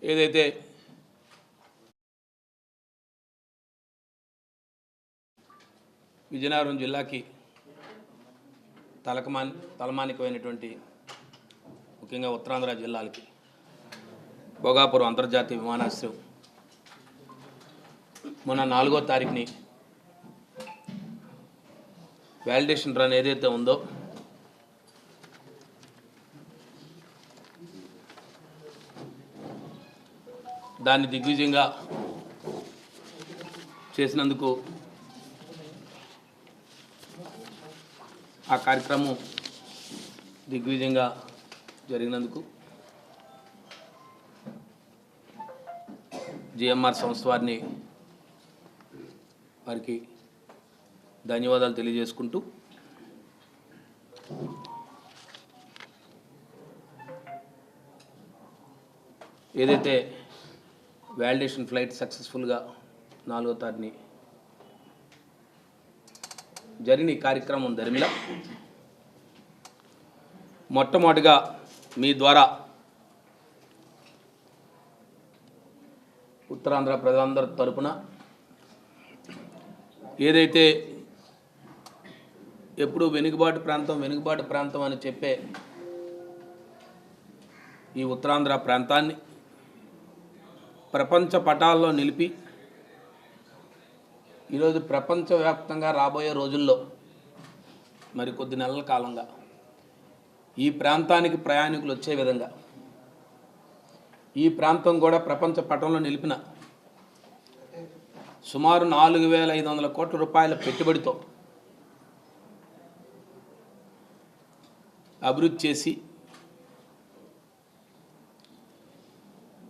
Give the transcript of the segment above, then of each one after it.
ఏదైతే విజయనగరం జిల్లాకి తలమానికమైనటువంటి ముఖ్యంగా ఉత్తరాంధ్ర జిల్లాలకి భోగాపురం అంతర్జాతీయ విమానాశ్రయం మొన్న 4వ తారీఖుని వ్యాలిడేషన్ రన్ ఏదైతే ఉందో దాన్ని దిగ్విజయంగా చేసినందుకు ఆ కార్యక్రమం దిగ్విజయంగా జరిగినందుకు జిఎంఆర్ సంస్థ వారికి ధన్యవాదాలు తెలియజేసుకుంటూ ఏదైతే వ్యాలిడేషన్ ఫ్లైట్ సక్సెస్ఫుల్గా 4వ తారీఖుని జరిగిన ఈ కార్యక్రమం దరిమిలా మొట్టమొదటిగా మీ ద్వారా ఉత్తరాంధ్ర ప్రజలందరి తరపున ఏదైతే ఎప్పుడు వెనుకబాటు ప్రాంతం అని చెప్పే ఈ ఉత్తరాంధ్ర ప్రాంతాన్ని ప్రపంచ పటాల్లో నిలిపి ఈరోజు ప్రపంచవ్యాప్తంగా రాబోయే రోజుల్లో మరి కొద్ది నెలల కాలంగా ఈ ప్రాంతానికి ప్రయాణికులు వచ్చే విధంగా ఈ ప్రాంతం కూడా ప్రపంచ పటంలో నిలిపిన సుమారు 4,500 కోట్ల రూపాయల పెట్టుబడితో అభివృద్ధి చేసి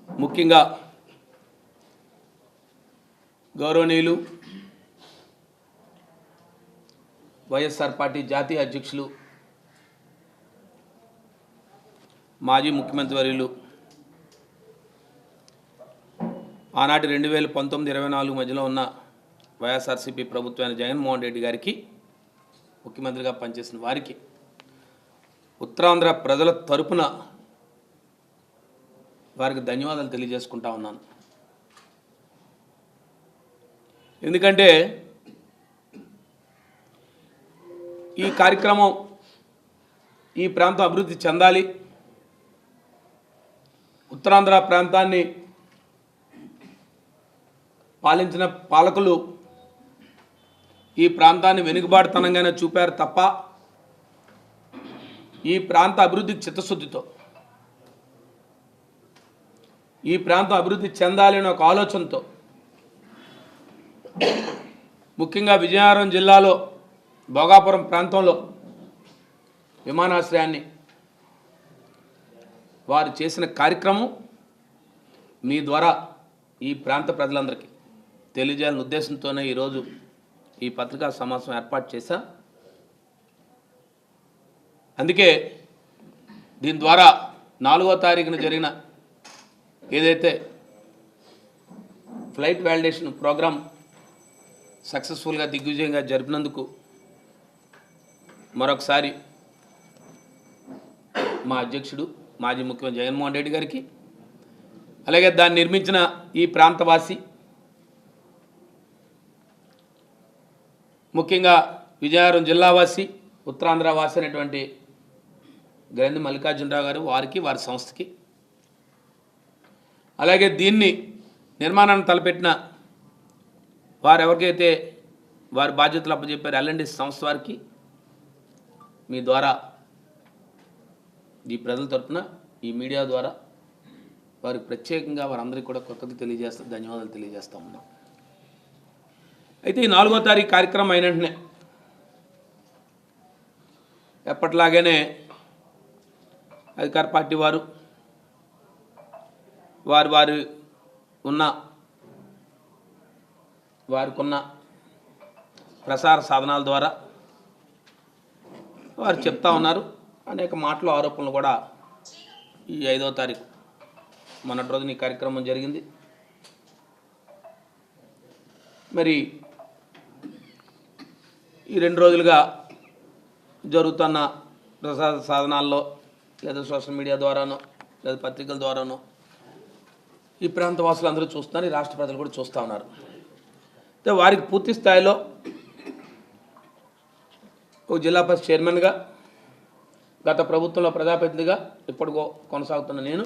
ముఖ్యంగా గౌరవనీయులు వైఎస్ఆర్ పార్టీ జాతీయ అధ్యక్షులు మాజీ ముఖ్యమంత్రి వర్యులు ఆనాటి 2019-24 మధ్యలో ఉన్న వైఎస్ఆర్సీపీ ప్రభుత్వాన్ని జగన్మోహన్ రెడ్డి గారికి ముఖ్యమంత్రిగా పనిచేసిన వారికి ఉత్తరాంధ్ర ప్రజల తరపున వారికి ధన్యవాదాలు తెలియజేసుకుంటా ఉన్నాను. ఎందుకంటే ఈ కార్యక్రమం ఈ ప్రాంతం అభివృద్ధి చెందాలి, ఉత్తరాంధ్ర ప్రాంతాన్ని పాలించిన పాలకులు ఈ ప్రాంతాన్ని వెనుకబాటుతనంగానే చూపారు తప్ప ఈ ప్రాంత అభివృద్ధికి చిత్తశుద్ధితో ఈ ప్రాంతం అభివృద్ధి చెందాలి అనే ఒక ఆలోచనతో ముఖ్యంగా విజయనగరం జిల్లాలో భోగాపురం ప్రాంతంలో విమానాశ్రయాన్ని వారు చేసిన కార్యక్రమం మీ ద్వారా ఈ ప్రాంత ప్రజలందరికీ తెలియజేయాలనే ఉద్దేశంతోనే ఈరోజు ఈ పత్రికా సమావేశం ఏర్పాటు చేశా. అందుకే దీని ద్వారా 4వ తారీఖున జరిగిన ఏదైతే ఫ్లైట్ వ్యాలిడేషన్ ప్రోగ్రాం సక్సెస్ఫుల్గా దిగ్విజయంగా జరిపినందుకు మరొకసారి మా అధ్యక్షుడు మాజీ ముఖ్యమంత్రి జగన్మోహన్ రెడ్డి గారికి, అలాగే దాన్ని నిర్మించిన ఈ ప్రాంతవాసి ముఖ్యంగా విజయనగరం జిల్లావాసి ఉత్తరాంధ్ర వాసి అనేటువంటి గ్రంథి మల్లికార్జునరావు గారు వారికి వారి సంస్థకి, అలాగే దీన్ని నిర్మాణాన్ని తలపెట్టిన వారు ఎవరికైతే వారి బాధ్యతలు అప్పచెప్పారు ఎల్ఎండి సంస్థ వారికి మీ ద్వారా ఈ ప్రజల తరపున ఈ మీడియా ద్వారా వారికి ప్రత్యేకంగా వారందరికీ కూడా ధన్యవాదాలు తెలియజేస్తూ ఉన్నాం. అయితే ఈ 4వ తారీఖు కార్యక్రమం అయిన వెంటనే ఎప్పటిలాగానే అధికార పార్టీ వారికున్న ప్రసార సాధనాల ద్వారా వారు చెప్తా ఉన్నారు. అనేక మాటలు ఆరోపణలు కూడా ఈ 5వ తారీఖు మొన్నటి రోజున ఈ కార్యక్రమం జరిగింది. మరి ఈ 2 రోజులుగా జరుగుతున్న ప్రసార సాధనాల్లో లేదా సోషల్ మీడియా ద్వారానో లేదా పత్రికల ద్వారానో ఈ ప్రాంత వాసులు అందరూ చూస్తున్నారు, ఈ రాష్ట్ర ప్రజలు కూడా చూస్తూ ఉన్నారు. అయితే వారికి పూర్తి స్థాయిలో ఒక జిల్లా పరిషత్ చైర్మన్గా, గత ప్రభుత్వంలో ప్రజాప్రతినిధిగా ఇప్పటికో కొనసాగుతున్న నేను,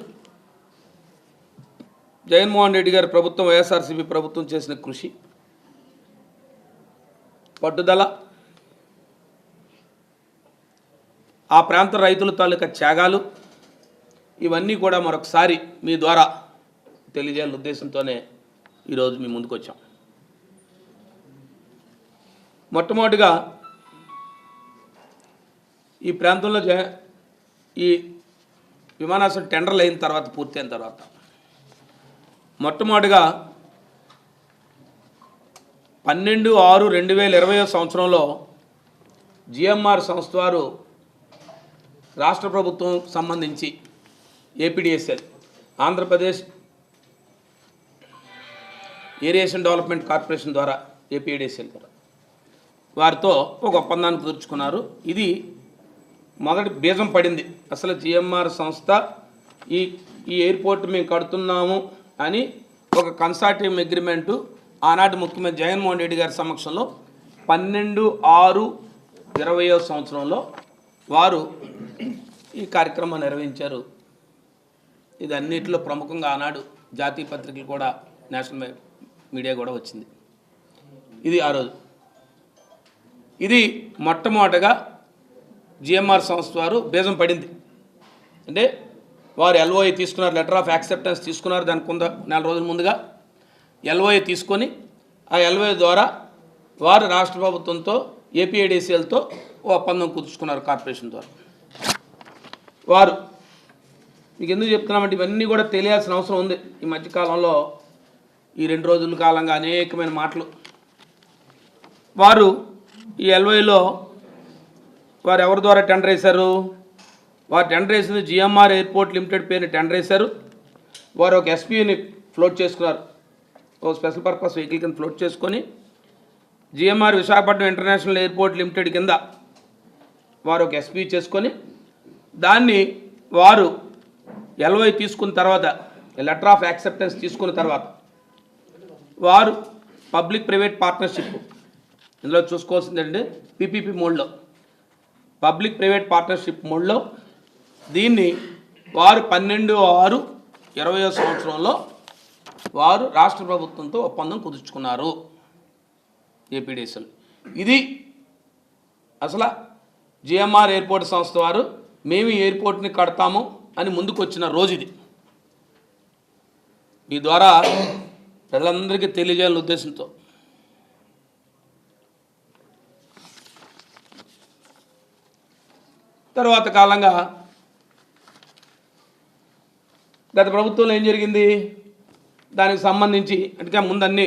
జగన్మోహన్ రెడ్డి గారి ప్రభుత్వం, వైఎస్ఆర్సీపీ ప్రభుత్వం చేసిన కృషి, పట్టుదల, ఆ ప్రాంత రైతుల తాలూకా త్యాగాలు, ఇవన్నీ కూడా మరొకసారి మీ ద్వారా తెలియజేయాలనే ఉద్దేశంతోనే ఈరోజు మీ ముందుకు వచ్చాం. మొట్టమొదటిగా ఈ ప్రాంతంలో ఈ విమానాశ్రయం టెండర్లు అయిన తర్వాత, పూర్తయిన తర్వాత మొట్టమొదటిగా 12/6/2020 సంవత్సరంలో జిఎంఆర్ సంస్థ వారు రాష్ట్ర ప్రభుత్వం సంబంధించి ఏపీడీఎస్ఎల్, ఆంధ్రప్రదేశ్ ఏరియేషన్ డెవలప్మెంట్ కార్పొరేషన్ ద్వారా, ఏపీడీఎస్ఎల్ ద్వారా వారితో ఒక ఒప్పందాన్ని కుదుర్చుకున్నారు. ఇది మొదటి బీజం పడింది. అసలు జిఎంఆర్ సంస్థ ఈ ఎయిర్పోర్ట్ మేము కడుతున్నాము అని ఒక కన్సార్టియం అగ్రిమెంటు ఆనాటి ముఖ్యమంత్రి జగన్మోహన్ రెడ్డి గారి సమక్షంలో 12/6/20 సంవత్సరంలో వారు ఈ కార్యక్రమాన్ని నిర్వహించారు. ఇది అన్నింటిలో ప్రముఖంగా ఆనాడు జాతీయ పత్రికలు కూడా, నేషనల్ మీడియా కూడా వచ్చింది. ఇది ఆ రోజు. ఇది మొట్టమొదటగా జిఎంఆర్ సంస్థ వారు బీజం పడింది. అంటే వారు ఎల్ఓఏ తీసుకున్నారు, లెటర్ ఆఫ్ యాక్సెప్టెన్స్ తీసుకున్నారు. దానికి నెల రోజుల ముందుగా ఎల్ఓఏ తీసుకొని ఆ ఎల్ఓఏ ద్వారా వారు రాష్ట్ర ప్రభుత్వంతో, ఏపీఐడిసిఎల్తో ఒప్పందం కుదుర్చుకున్నారు కార్పొరేషన్ ద్వారా. వారు మీకు ఎందుకు చెప్తున్నామంటే ఇవన్నీ కూడా తెలియాల్సిన అవసరం ఉంది. ఈ మధ్యకాలంలో ఈ 2 రోజుల కాలంగా అనేకమైన మాటలు. వారు ఈ ఎల్ఓఏలో వారు ఎవరి ద్వారా టెండర్ వేశారు? వారు టెండర్ వేసింది జిఎంఆర్ ఎయిర్పోర్ట్ లిమిటెడ్ పేరుని టెండర్ వేశారు. వారు ఒక ఎస్పీని ఫ్లోట్ చేసుకున్నారు, ఒక స్పెషల్ పర్పస్ వెహికల్ కింద ఫ్లోట్ చేసుకొని GMR Visakhapatnam international airport limited కింద వారు ఒక ఎస్పీ చేసుకొని దాన్ని వారు ఎల్ఓఐ తీసుకున్న తర్వాత, లెటర్ ఆఫ్ యాక్సెప్టెన్స్ తీసుకున్న తర్వాత వారు పబ్లిక్ ప్రైవేట్ పార్ట్నర్షిప్, ఇందులో చూసుకోవాల్సిందంటే పీపీపీ మోడ్లో, పబ్లిక్ ప్రైవేట్ పార్ట్నర్షిప్ మోడ్లో దీన్ని వారు 12/6/20 సంవత్సరంలో వారు రాష్ట్ర ప్రభుత్వంతో ఒప్పందం కుదుర్చుకున్నారు, ఏపీడీఎస్ఎల్. ఇది అసలు జిఎంఆర్ ఎయిర్పోర్ట్ సంస్థ వారు మేము ఈ ఎయిర్పోర్ట్ని కడతాము అని ముందుకు వచ్చిన రోజు ఇది. మీ ద్వారా ప్రజలందరికీ తెలియజేయాలనే ఉద్దేశంతో తర్వాత కాలంగా గత ప్రభుత్వంలో ఏం జరిగింది, దానికి సంబంధించి అంటే ముందన్ని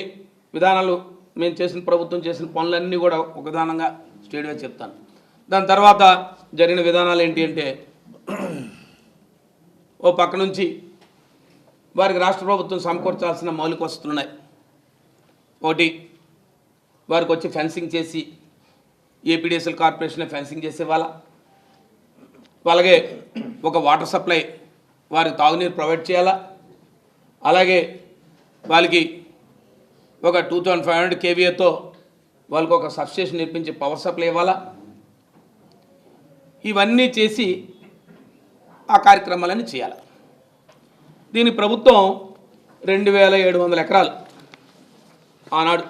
విధానాలు మేము చేసిన, ప్రభుత్వం చేసిన పనులన్నీ కూడా ఒక విధానంగా స్టేట్గా చెప్తాను. దాని తర్వాత జరిగిన విధానాలు ఏంటి అంటే, ఓ పక్క నుంచి వారికి రాష్ట్ర ప్రభుత్వం సమకూర్చాల్సిన మౌలిక వసతులు ఉన్నాయి. ఒకటి, వారికి వచ్చి ఫెన్సింగ్ చేసి ఏపీడీఎస్ఎల్ కార్పొరేషన్ ఫెన్సింగ్ చేసే అలాగే ఒక వాటర్ సప్లై వారికి తాగునీరు ప్రొవైడ్ చేయాలా, అలాగే వాళ్ళకి ఒక 2500 kVAతో వాళ్ళకి ఒక సబ్స్టేషన్ నిర్మించి పవర్ సప్లై ఇవ్వాలా. ఇవన్నీ చేసి ఆ కార్యక్రమాలన్నీ చేయాలి. దీని ప్రభుత్వం 2700 ఎకరాలు ఆనాడు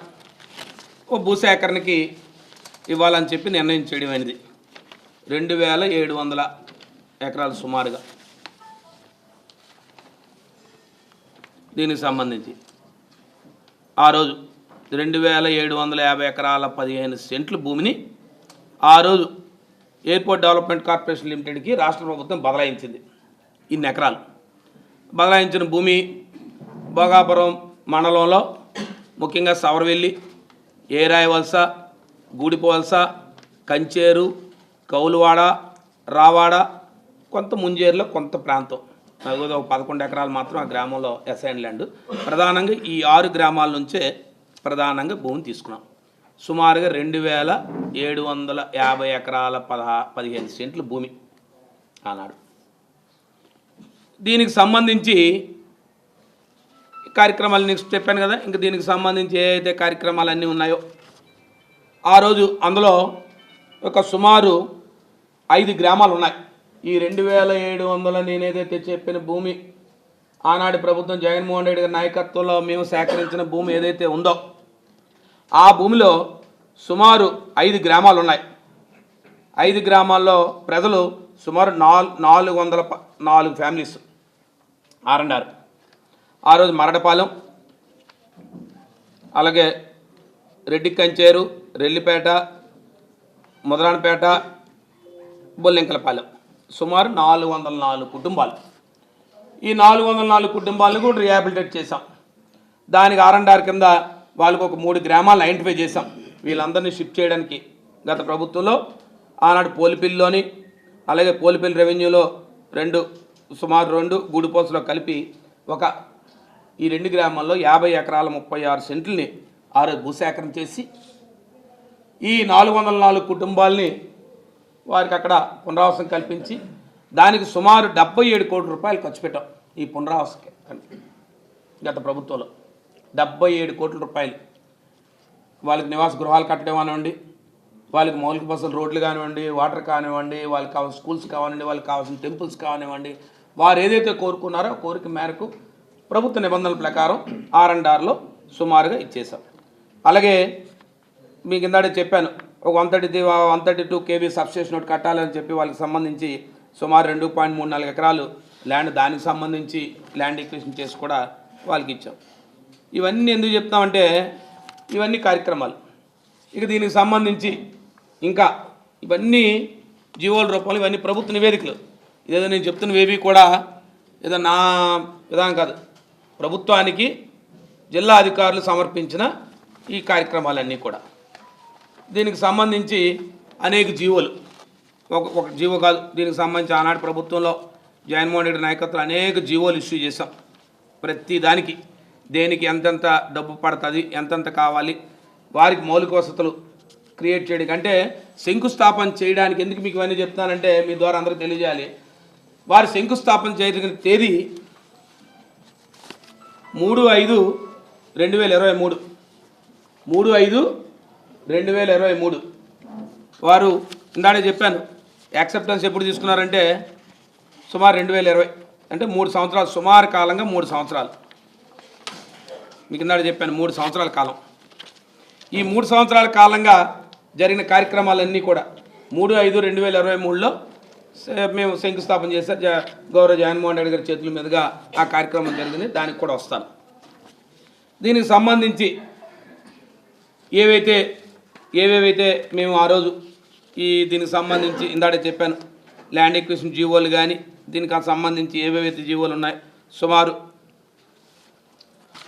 ఓ భూసేకరణకి ఇవ్వాలని చెప్పి నిర్ణయం చేయడం అనేది. 2700 ఎకరాలు సుమారుగా దీనికి సంబంధించి ఆ రోజు 2750 ఎకరాల 15 సెంట్ల భూమిని ఆ రోజు ఎయిర్పోర్ట్ డెవలప్మెంట్ కార్పొరేషన్ లిమిటెడ్కి రాష్ట్ర ప్రభుత్వం బదలాయించింది. ఇన్ని ఎకరాలు బదలాయించిన భూమి భోగాపురం మండలంలో ముఖ్యంగా సవరవెల్లి, ఏరాయవలస, గూడిపోవలస, కంచేరు, కౌలువాడ, రావాడ, కొంత ముంజేరులో కొంత ప్రాంతం, ఒక 11 ఎకరాలు మాత్రం ఆ గ్రామంలో అసైన్ ల్యాండ్. ప్రధానంగా ఈ 6 గ్రామాల నుంచే ప్రధానంగా భూమిని తీసుకున్నాం. సుమారుగా 2750 ఎకరాల 15 సెంట్ల భూమి ఆనాడు. దీనికి సంబంధించి కార్యక్రమాలు నీకు చెప్పాను కదా. ఇంకా దీనికి సంబంధించి ఏ అయితే కార్యక్రమాలు అన్నీ ఉన్నాయో ఆ రోజు అందులో ఒక సుమారు 5 గ్రామాలు ఉన్నాయి. ఈ 2700 నేనేదైతే చెప్పిన భూమి ఆనాటి ప్రభుత్వం జగన్మోహన్ రెడ్డి గారి నాయకత్వంలో మేము సేకరించిన భూమి ఏదైతే ఉందో ఆ భూమిలో సుమారు 5 గ్రామాలు ఉన్నాయి. 5 గ్రామాల్లో ప్రజలు సుమారు 404 ఫ్యామిలీస్ ఆర్. ఆ రోజు మరడపాలెం, అలాగే రెడ్డి కంచేరు, రెల్లిపేట, ముదరానపేట, బొల్లెంకలపాలెం సుమారు 404 కుటుంబాలు. ఈ 404 కుటుంబాలను కూడా రిహాబిలిటేట్ చేశాం. దానికి ఆర్ కింద వాళ్ళకు ఒక 3 గ్రామాలను ఐడెంటిఫై చేశాం. వీళ్ళందరినీ షిఫ్ట్ చేయడానికి గత ప్రభుత్వంలో ఆనాడు పోలిపిల్లిలోని, అలాగే పోలిపిల్లి రెవెన్యూలో సుమారు 2 గూడిపోసలో కలిపి ఈ 2 గ్రామాల్లో 50 ఎకరాల 36 సెంట్లని ఆ రోజు భూసేకరణ చేసి ఈ 404 కుటుంబాలని వారికి అక్కడ పునరావాసం కల్పించి దానికి సుమారు 77 కోట్ల రూపాయలు ఖర్చు పెట్టాం. ఈ పునరావాసకి గత ప్రభుత్వంలో 77 కోట్ల రూపాయలు. వాళ్ళకి నివాస గృహాలు కట్టడం కానివ్వండి, వాళ్ళకి మౌలిక వసతులు రోడ్లు కానివ్వండి, వాటర్ కానివ్వండి, వాళ్ళకి కావాల్సిన స్కూల్స్ కానివ్వండి, వాళ్ళకి కావాల్సిన టెంపుల్స్ కానివ్వండి, వారు ఏదైతే కోరుకున్నారో కోరిక మేరకు ప్రభుత్వ నిబంధనల ప్రకారం ఆర్&ఆర్లో సుమారుగా ఇచ్చేసాం. అలాగే మీకు ఇందాడే చెప్పాను, ఒక 132 kV సబ్స్టేషన్ ఒకటి కట్టాలని చెప్పి వాళ్ళకి సంబంధించి సుమారు 2.34 ఎకరాలు ల్యాండ్, దానికి సంబంధించి ల్యాండ్ ఎక్విజిషన్ చేసి కూడా వాళ్ళకి ఇచ్చాం. ఇవన్నీ ఎందుకు చెప్తామంటే ఇవన్నీ కార్యక్రమాలు. ఇక దీనికి సంబంధించి ఇంకా ఇవన్నీ జీవోల రూపంలో ఇవన్నీ ప్రభుత్వ నివేదికలు. ఇదేదో నేను చెప్తున్నవేవి కూడా ఏదో నా విధానం కాదు, ప్రభుత్వానికి జిల్లా అధికారులు సమర్పించిన ఈ కార్యక్రమాలన్నీ కూడా. దీనికి సంబంధించి అనేక జీవోలు, ఒక జీవో కాదు, దీనికి సంబంధించి ఆనాటి ప్రభుత్వంలో జగన్మోహన్ రెడ్డి నాయకత్వంలో అనేక జీవోలు ఇష్యూ చేశాం. ప్రతి దానికి దేనికి ఎంతెంత డబ్బు పడుతుంది, ఎంతెంత కావాలి, వారికి మౌలిక వసతులు క్రియేట్ చేయడానికి, అంటే శంకుస్థాపన చేయడానికి. ఎందుకు మీకు ఇవన్నీ చెప్తానంటే మీ ద్వారా అందరికీ తెలియజేయాలి. వారి శంకుస్థాపన చేయగలిగిన తేదీ 3/5/2023. 3/5/2023 వారు ఇందాడే చెప్పాను. యాక్సెప్టెన్స్ ఎప్పుడు తీసుకున్నారంటే సుమారు 2020, అంటే 3 సంవత్సరాలు, సుమారు కాలంగా 3 సంవత్సరాలు. మీకు ఇందాడే చెప్పాను 3 సంవత్సరాల కాలం. ఈ 3 సంవత్సరాల కాలంగా జరిగిన కార్యక్రమాలన్నీ కూడా 3/5/2023లో మేము శంకుస్థాపన చేశారు. గౌరవ జగన్మోహన్ రెడ్డి గారి చేతుల మీదుగా ఆ కార్యక్రమం జరిగింది. దానికి కూడా వస్తాను. దీనికి సంబంధించి ఏవేవైతే మేము ఆ రోజు దీనికి సంబంధించి ఇందాడే చెప్పాను, ల్యాండ్ ఎక్విజిషన్ జీవోలు కానీ, దీనికి సంబంధించి ఏవేవైతే జీవోలు ఉన్నాయి సుమారు.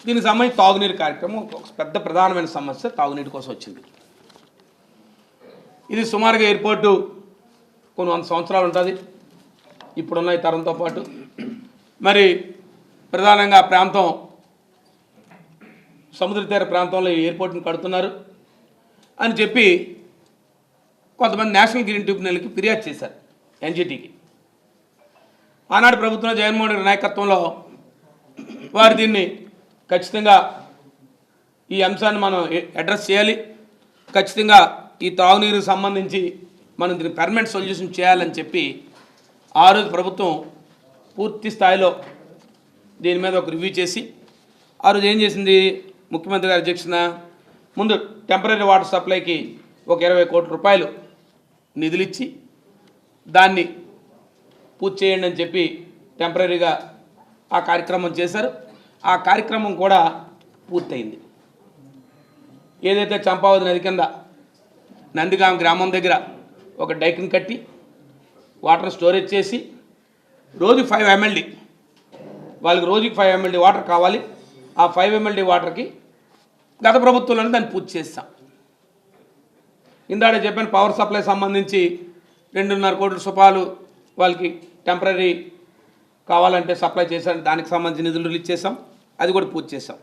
దీనికి సంబంధించి తాగునీరు కార్యక్రమం ఒక పెద్ద ప్రధానమైన సమస్య తాగునీటి కోసం వచ్చింది. ఇది సుమారుగా ఎయిర్పోర్టు కొన్ని 100 సంవత్సరాలు ఉంటుంది ఇప్పుడున్న ఈ తరంతో పాటు. మరి ప్రధానంగా ప్రాంతం సముద్ర తీర ప్రాంతంలో ఈ ఎయిర్పోర్ట్ని కడుతున్నారు అని చెప్పి కొంతమంది నేషనల్ గ్రీన్ ట్రిబ్యునల్కి ఫిర్యాదు చేశారు, ఎన్జిటికి. ఆనాడు ప్రభుత్వంలో జగన్మోహన్ రెడ్డి నాయకత్వంలో వారు దీన్ని ఖచ్చితంగా ఈ అంశాన్ని మనం అడ్రస్ చేయాలి, ఖచ్చితంగా ఈ తాగునీరుకు సంబంధించి మనం దీన్ని పర్మనెంట్ సొల్యూషన్ చేయాలని చెప్పి ఆ రోజు ప్రభుత్వం పూర్తి స్థాయిలో దీని మీద ఒక రివ్యూ చేసి ఆ రోజు ఏం చేసింది, ముఖ్యమంత్రి గారి అధ్యక్షన ముందు టెంపరీ వాటర్ సప్లైకి ఒక 20 కోట్ల రూపాయలు నిధులు ఇచ్చి దాన్ని పూర్తి చేయండి అని చెప్పి టెంపరీగా ఆ కార్యక్రమం చేశారు. ఆ కార్యక్రమం కూడా పూర్తయింది. ఏదైతే చంపావతి నది కింద నందిగాం గ్రామం దగ్గర ఒక డైకిని కట్టి వాటర్ స్టోరేజ్ చేసి రోజు 5 MLD, వాళ్ళకి రోజుకి 5 MLD వాటర్ కావాలి. ఆ 5 MLD వాటర్కి గత ప్రభుత్వంలోనే దాన్ని పూర్తి చేస్తాం. ఇందాడే చెప్పాను పవర్ సప్లై సంబంధించి 2.5 కోట్ల రూపాయలు వాళ్ళకి టెంపరీ కావాలంటే సప్లై చేశాం. దానికి సంబంధించి నిధులు రిలీజ్ చేసాం, అది కూడా పూర్తి చేసాం.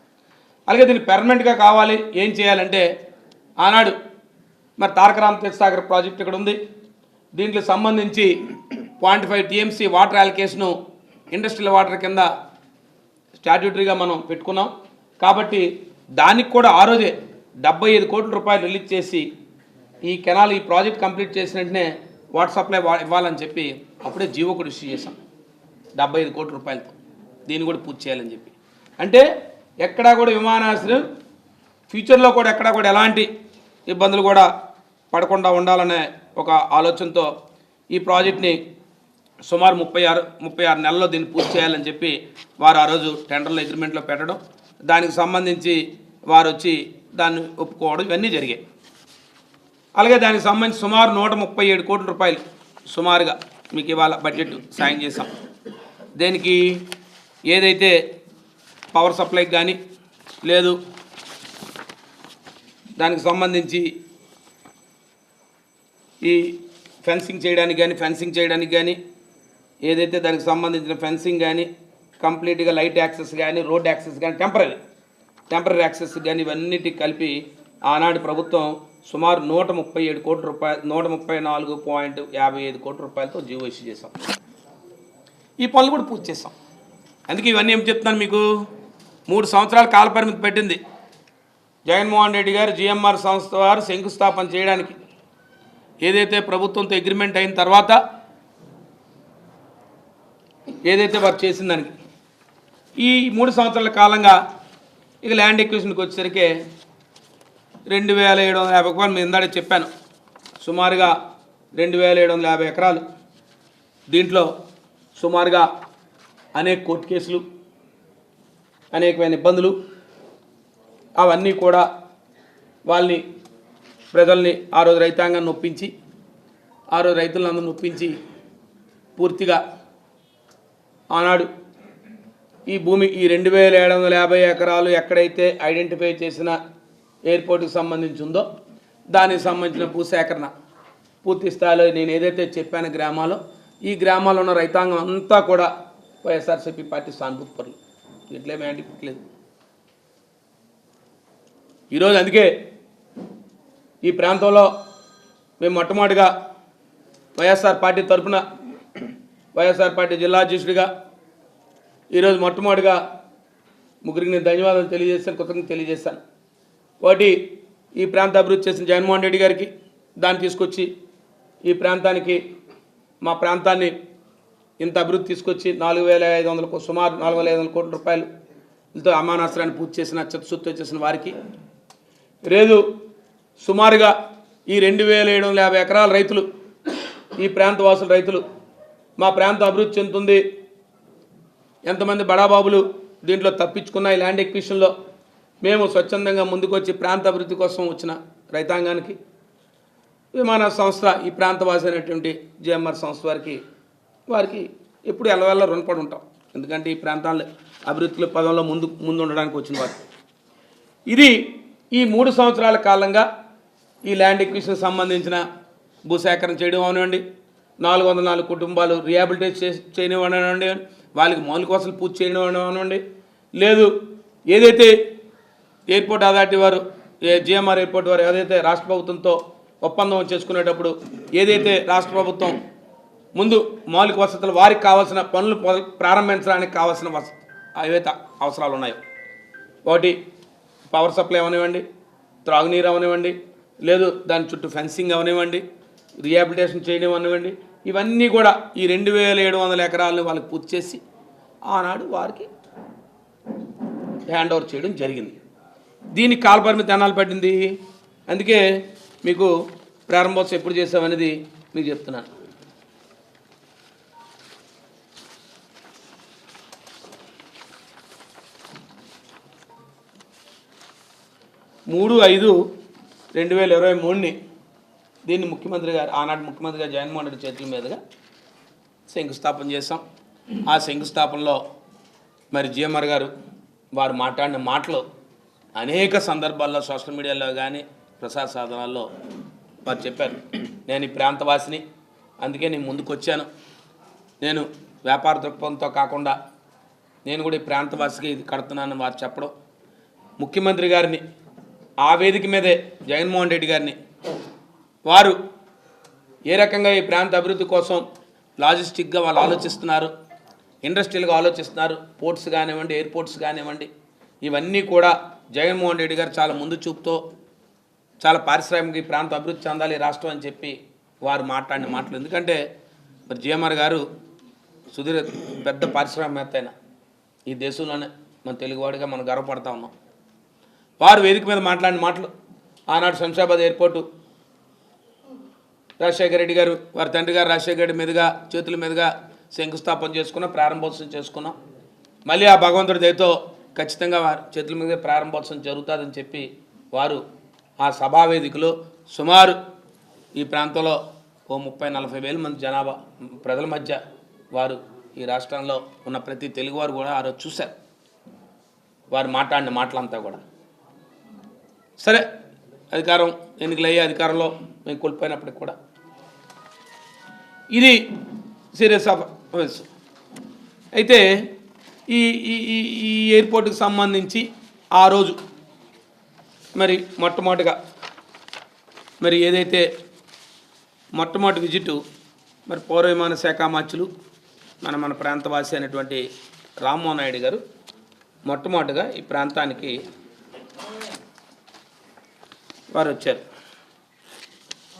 అలాగే దీన్ని పెర్మనెంట్గా కావాలి, ఏం చేయాలంటే ఆనాడు మరి తారక రామతీర్థ సాగర్ ప్రాజెక్ట్ ఇక్కడ ఉంది. దీంట్లో సంబంధించి 0.5 TMC water allocation industrial water కింద స్టాట్యూటరీగా మనం పెట్టుకున్నాం. కాబట్టి దానికి కూడా ఆ రోజే 75 కోట్ల రూపాయలు రిలీజ్ చేసి ఈ కెనాల్ ఈ ప్రాజెక్ట్ కంప్లీట్ చేసిన వెంటనే వాటర్ సప్లై ఇవ్వాలని చెప్పి అప్పుడే జీవో కూడా ఇష్యూ చేశాం 75 కోట్ల రూపాయలతో. దీన్ని కూడా పూర్తి చేయాలని చెప్పి. అంటే ఎక్కడా కూడా విమానాశ్రయం ఫ్యూచర్లో కూడా ఎక్కడా కూడా ఎలాంటి ఇబ్బందులు కూడా పడకుండా ఉండాలనే ఒక ఆలోచనతో ఈ ప్రాజెక్ట్ని సుమారు 36 నెలల్లో దీన్ని పూర్తి చేయాలని చెప్పి వారు ఆ రోజు టెండర్లో అగ్రిమెంట్లో పెట్టడం, దానికి సంబంధించి వారు వచ్చి దాన్ని ఒప్పుకోవడం ఇవన్నీ జరిగాయి. అలాగే దానికి సంబంధించి సుమారు 137 కోట్ల రూపాయలు సుమారుగా మీకు ఇవాళ బడ్జెట్ సాయం చేశాం. దేనికి ఏదైతే పవర్ సప్లైకి కానీ లేదు దానికి సంబంధించి ఈ ఫెన్సింగ్ చేయడానికి కానీ ఏదైతే దానికి సంబంధించిన ఫెన్సింగ్ కానీ కంప్లీట్గా లైట్ యాక్సెస్ కానీ రోడ్ యాక్సెస్ కానీ టెంపరీ యాక్సెస్ కానీ ఇవన్నిటికి కలిపి ఆనాడు ప్రభుత్వం సుమారు 137 కోట్ల రూపాయలు 134.55 కోట్ల రూపాయలతో జీవో ఇష్యూ చేశాం. ఈ పనులు కూడా పూర్తి చేస్తాం. అందుకే ఇవన్నీ ఏం చెప్తున్నాను మీకు, 3 సంవత్సరాల కాలపరిమితి పెట్టింది జగన్మోహన్ రెడ్డి గారు జిఎంఆర్ సంస్థ వారు శంకుస్థాపన చేయడానికి. ఏదైతే ప్రభుత్వంతో అగ్రిమెంట్ అయిన తర్వాత ఏదైతే వారు చేసిన దానికి ఈ 3 సంవత్సరాల కాలంగా ఇక ల్యాండ్ ఎక్విజిషన్కి వచ్చేసరికి 2750 రూపాయలు నేను ఇందాడే చెప్పాను. సుమారుగా 2750 ఎకరాలు. దీంట్లో సుమారుగా అనేక కోర్టు కేసులు, అనేకమైన ఇబ్బందులు, అవన్నీ కూడా వాళ్ళని ప్రజల్ని ఆ రోజు రైతాంగాన్ని నొప్పించి ఆ రోజు రైతులందరూ నొప్పించి పూర్తిగా ఆనాడు ఈ భూమి ఈ 2750 ఎకరాలు ఎక్కడైతే ఐడెంటిఫై చేసిన ఎయిర్పోర్ట్కి సంబంధించి ఉందో దానికి సంబంధించిన భూసేకరణ పూర్తి స్థాయిలో నేను ఏదైతే చెప్పాను గ్రామాల్లో, ఈ గ్రామాల్లో ఉన్న రైతాంగం అంతా కూడా వైఎస్ఆర్సీపీ పార్టీ సానుభూతి పరులు. ఇట్లేమీ యాంటిపట్లేదు. ఈరోజు అందుకే ఈ ప్రాంతంలో మేము మొట్టమొదటిగా వైఎస్ఆర్ పార్టీ తరఫున వైఎస్ఆర్ పార్టీ జిల్లా అధ్యక్షుడిగా ఈరోజు మొట్టమొదటిగా ముగ్గురికి నేను ధన్యవాదాలు తెలియజేస్తాను, కృతజ్ఞతలు తెలియజేస్తాను. ఒకటి, ఈ ప్రాంత అభివృద్ధి చేసిన జగన్మోహన్ రెడ్డి గారికి, దాన్ని తీసుకొచ్చి ఈ ప్రాంతానికి మా ప్రాంతాన్ని ఇంత అభివృద్ధి తీసుకొచ్చి 4500 సుమారు 4500 కోట్ల రూపాయలతో అమానాస్త్రాన్ని పూర్తి చేసిన చిత్తశుద్ధితో చేసిన వారికి, లేదు సుమారుగా ఈ 2750 ఎకరాల రైతులు, ఈ ప్రాంత వాసుల రైతులు, మా ప్రాంతం అభివృద్ధి చెందుతుంది, ఎంతమంది బడాబాబులు దీంట్లో తప్పించుకున్న ఈ ల్యాండ్ ఎక్విజిషన్లో మేము స్వచ్ఛందంగా ముందుకు వచ్చి ప్రాంత అభివృద్ధి కోసం వచ్చిన రైతాంగానికి విమాన సంస్థ ఈ ప్రాంతవాసి అయినటువంటి జిఎంఆర్ సంస్థ వారికి ఎప్పుడు ఎల్లవెల్ల రుణపడి ఉంటాం. ఎందుకంటే ఈ ప్రాంతాల్లో అభివృద్ధిలో పదంలో ముందు ఉండడానికి వచ్చిన వారు. ఇది ఈ 3 సంవత్సరాల కాలంగా ఈ ల్యాండ్ ఎక్విజిషన్ సంబంధించిన భూసేకరణ చేయడం అవనివ్వండి, 404 కుటుంబాలు రిహాబిలిటేట్ చేయడం అవనివ్వండి, వాళ్ళకి మౌలిక వసతులు పూర్తి చేయడం అవనివ్వండి, లేదు ఏదైతే ఎయిర్పోర్ట్ అథారిటీ వారు జిఎంఆర్ ఎయిర్పోర్ట్ వారు ఏదైతే రాష్ట్ర ప్రభుత్వంతో ఒప్పందం చేసుకునేటప్పుడు ఏదైతే రాష్ట్ర ప్రభుత్వం ముందు మౌలిక వసతులు వారికి కావాల్సిన పనులు ప్రారంభించడానికి కావాల్సిన ఏవైతే అవసరాలు ఉన్నాయో, ఒకటి పవర్ సప్లై అవనివ్వండి, త్రాగునీరు అవనివ్వండి, లేదు దాని చుట్టూ ఫెన్సింగ్ అవనివ్వండి, రిహాబిలిటేషన్ చేయడం అవనివ్వండి, ఇవన్నీ కూడా ఈ 2700 ఎకరాలను వాళ్ళకి పూర్తి చేసి ఆనాడు వారికి హ్యాండ్ ఓవర్ చేయడం జరిగింది. దీనికి కాలపరిమితి ఎన్నాళ్ళు పట్టింది, అందుకే మీకు ప్రారంభోత్సవం ఎప్పుడు చేసామనేది మీకు చెప్తున్నాను. మూడు 5/2023 దీన్ని ముఖ్యమంత్రి గారు ఆనాడు ముఖ్యమంత్రి గారు జగన్మోహన్ రెడ్డి చేతుల మీదుగా శంకుస్థాపన చేశాం. ఆ శంకుస్థాపనలో మరి జిఎంఆర్ గారు వారు మాట్లాడిన మాటలు అనేక సందర్భాల్లో సోషల్ మీడియాలో కానీ ప్రసార సాధనాల్లో వారు చెప్పారు, నేను ఈ ప్రాంతవాసిని, అందుకే నేను ముందుకు వచ్చాను, నేను వ్యాపార దృక్పథంతో కాకుండా నేను కూడా ఈ ప్రాంతవాసికి ఇది కడుతున్నాను వారు చెప్పడం, ముఖ్యమంత్రి గారిని ఆ వేదిక మీదే జగన్మోహన్ రెడ్డి గారిని వారు ఏ రకంగా ఈ ప్రాంత అభివృద్ధి కోసం లాజిస్టిక్గా వాళ్ళు ఆలోచిస్తున్నారు, ఇండస్ట్రియల్గా ఆలోచిస్తున్నారు. పోర్ట్స్ కానివ్వండి, ఎయిర్పోర్ట్స్ కానివ్వండి, ఇవన్నీ కూడా జగన్మోహన్ రెడ్డి గారు చాలా ముందు చూపుతో చాలా పారిశ్రామిక ఈ ప్రాంతం అభివృద్ధి చెందాలి రాష్ట్రం అని చెప్పి వారు మాట్లాడిన మాటలు. ఎందుకంటే మరి జిఎంఆర్ గారు సుదీర్ఘ పెద్ద పారిశ్రామికవేత్త అయిన ఈ దేశంలోనే మన తెలుగువాడిగా మనం గర్వపడతా ఉన్నాం. వారు వేదిక మీద మాట్లాడిన మాటలు, ఆనాడు శంషాబాద్ ఎయిర్పోర్టు రాజశేఖర రెడ్డి గారు వారి తండ్రి గారు రాజశేఖర రెడ్డి మీదుగా చేతుల మీదుగా శంకుస్థాపన చేసుకున్నాం, ప్రారంభోత్సవం చేసుకున్నాం. మళ్ళీ ఆ భగవంతుడి దయతో ఖచ్చితంగా వారి చేతుల మీద ప్రారంభోత్సవం జరుగుతుందని చెప్పి వారు ఆ సభావేదికలో సుమారు ఈ ప్రాంతంలో ఓ 30-40 వేల మంది జనాభా ప్రజల మధ్య వారు ఈ రాష్ట్రంలో ఉన్న ప్రతి తెలుగువారు కూడా ఆ రోజు చూశారు వారు మాట్లాడిన మాటలంతా కూడా. సరే, అధికారం ఎన్నికలయ్యే అధికారంలో మేము కోల్పోయినప్పటికి కూడా ఇది సీరియస్ ఆఫ్ అఫెన్స్. అయితే ఈ ఈ ఎయిర్పోర్ట్కి సంబంధించి ఆ రోజు మరి మొట్టమొదటిగా మరి ఏదైతే మొట్టమొదటి విజిటు మరి పౌర విమాన శాఖ మంత్రులు మన ప్రాంతవాసి అయినటువంటి రామ్మోహన్ నాయుడు గారు మొట్టమొదటిగా ఈ ప్రాంతానికి వారు వచ్చారు.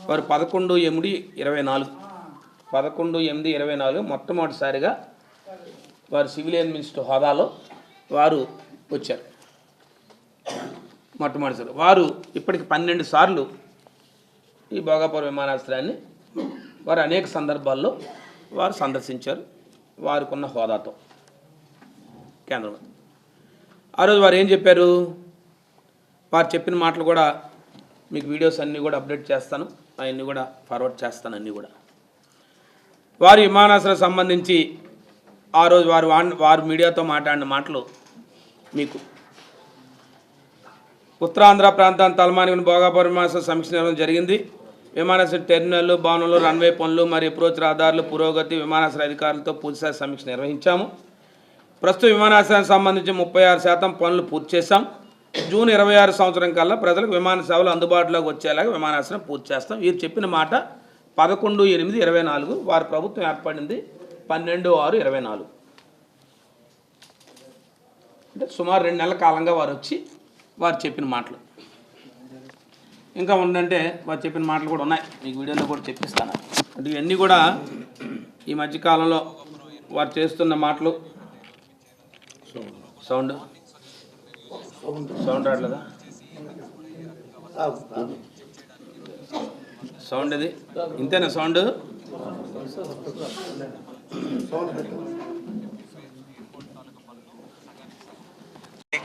వారు 11/8/24 మొట్టమొదటిసారిగా వారు సివిలియన్ మినిస్టర్ హోదాలో వారు వచ్చారు. మొట్టమొదటిసారి వారు ఇప్పటికి 12 సార్లు ఈ భోగాపురం విమానాశ్రయాన్ని వారు అనేక సందర్భాల్లో వారు సందర్శించారు వారికి ఉన్న హోదాతో. కేంద్రం ఆ రోజు వారు ఏం చెప్పారు, వారు చెప్పిన మాటలు కూడా మీకు వీడియోస్ అన్నీ కూడా అప్డేట్ చేస్తాను, అవన్నీ కూడా ఫార్వర్డ్ చేస్తాను. అన్నీ కూడా వారు విమానాశ్రయం సంబంధించి ఆ రోజు వారు మీడియాతో మాట్లాడిన మాటలు మీకు ఉత్తరాంధ్ర ప్రాంతాన్ని తలమానికని భోగాపురం విమానాశ్రయం సమీక్ష నిర్వహణ జరిగింది. విమానాశ్రయ టెర్మినల్, భవనంలో రన్వే పనులు మరియు అప్రోచ్ రహదారులు పురోగతి విమానాశ్రయ అధికారులతో పూర్తిస్థాయి సమీక్ష నిర్వహించాము. ప్రస్తుత విమానాశ్రయానికి సంబంధించి 36% పనులు పూర్తి చేశాం. జూన్ 26 సంవత్సరం కల్లా ప్రజలకు విమాన సేవలు అందుబాటులోకి వచ్చేలాగా విమానాశ్రయం పూర్తి చేస్తాం. వీరు చెప్పిన మాట 11/8/24. వారి ప్రభుత్వం ఏర్పడింది 12/6/24. అంటే సుమారు 2 నెలల కాలంగా వారు వచ్చి వారు చెప్పిన మాటలు ఇంకా ఉందంటే వారు చెప్పిన మాటలు కూడా ఉన్నాయి, మీకు వీడియోలో కూడా చెప్పిస్తాను. అంటే ఇవన్నీ కూడా ఈ మధ్యకాలంలో వారు చేస్తున్న మాటలు. సౌండ్ రావట్లేదా? సౌండ్ ఇది ఇంతేనా? సౌండ్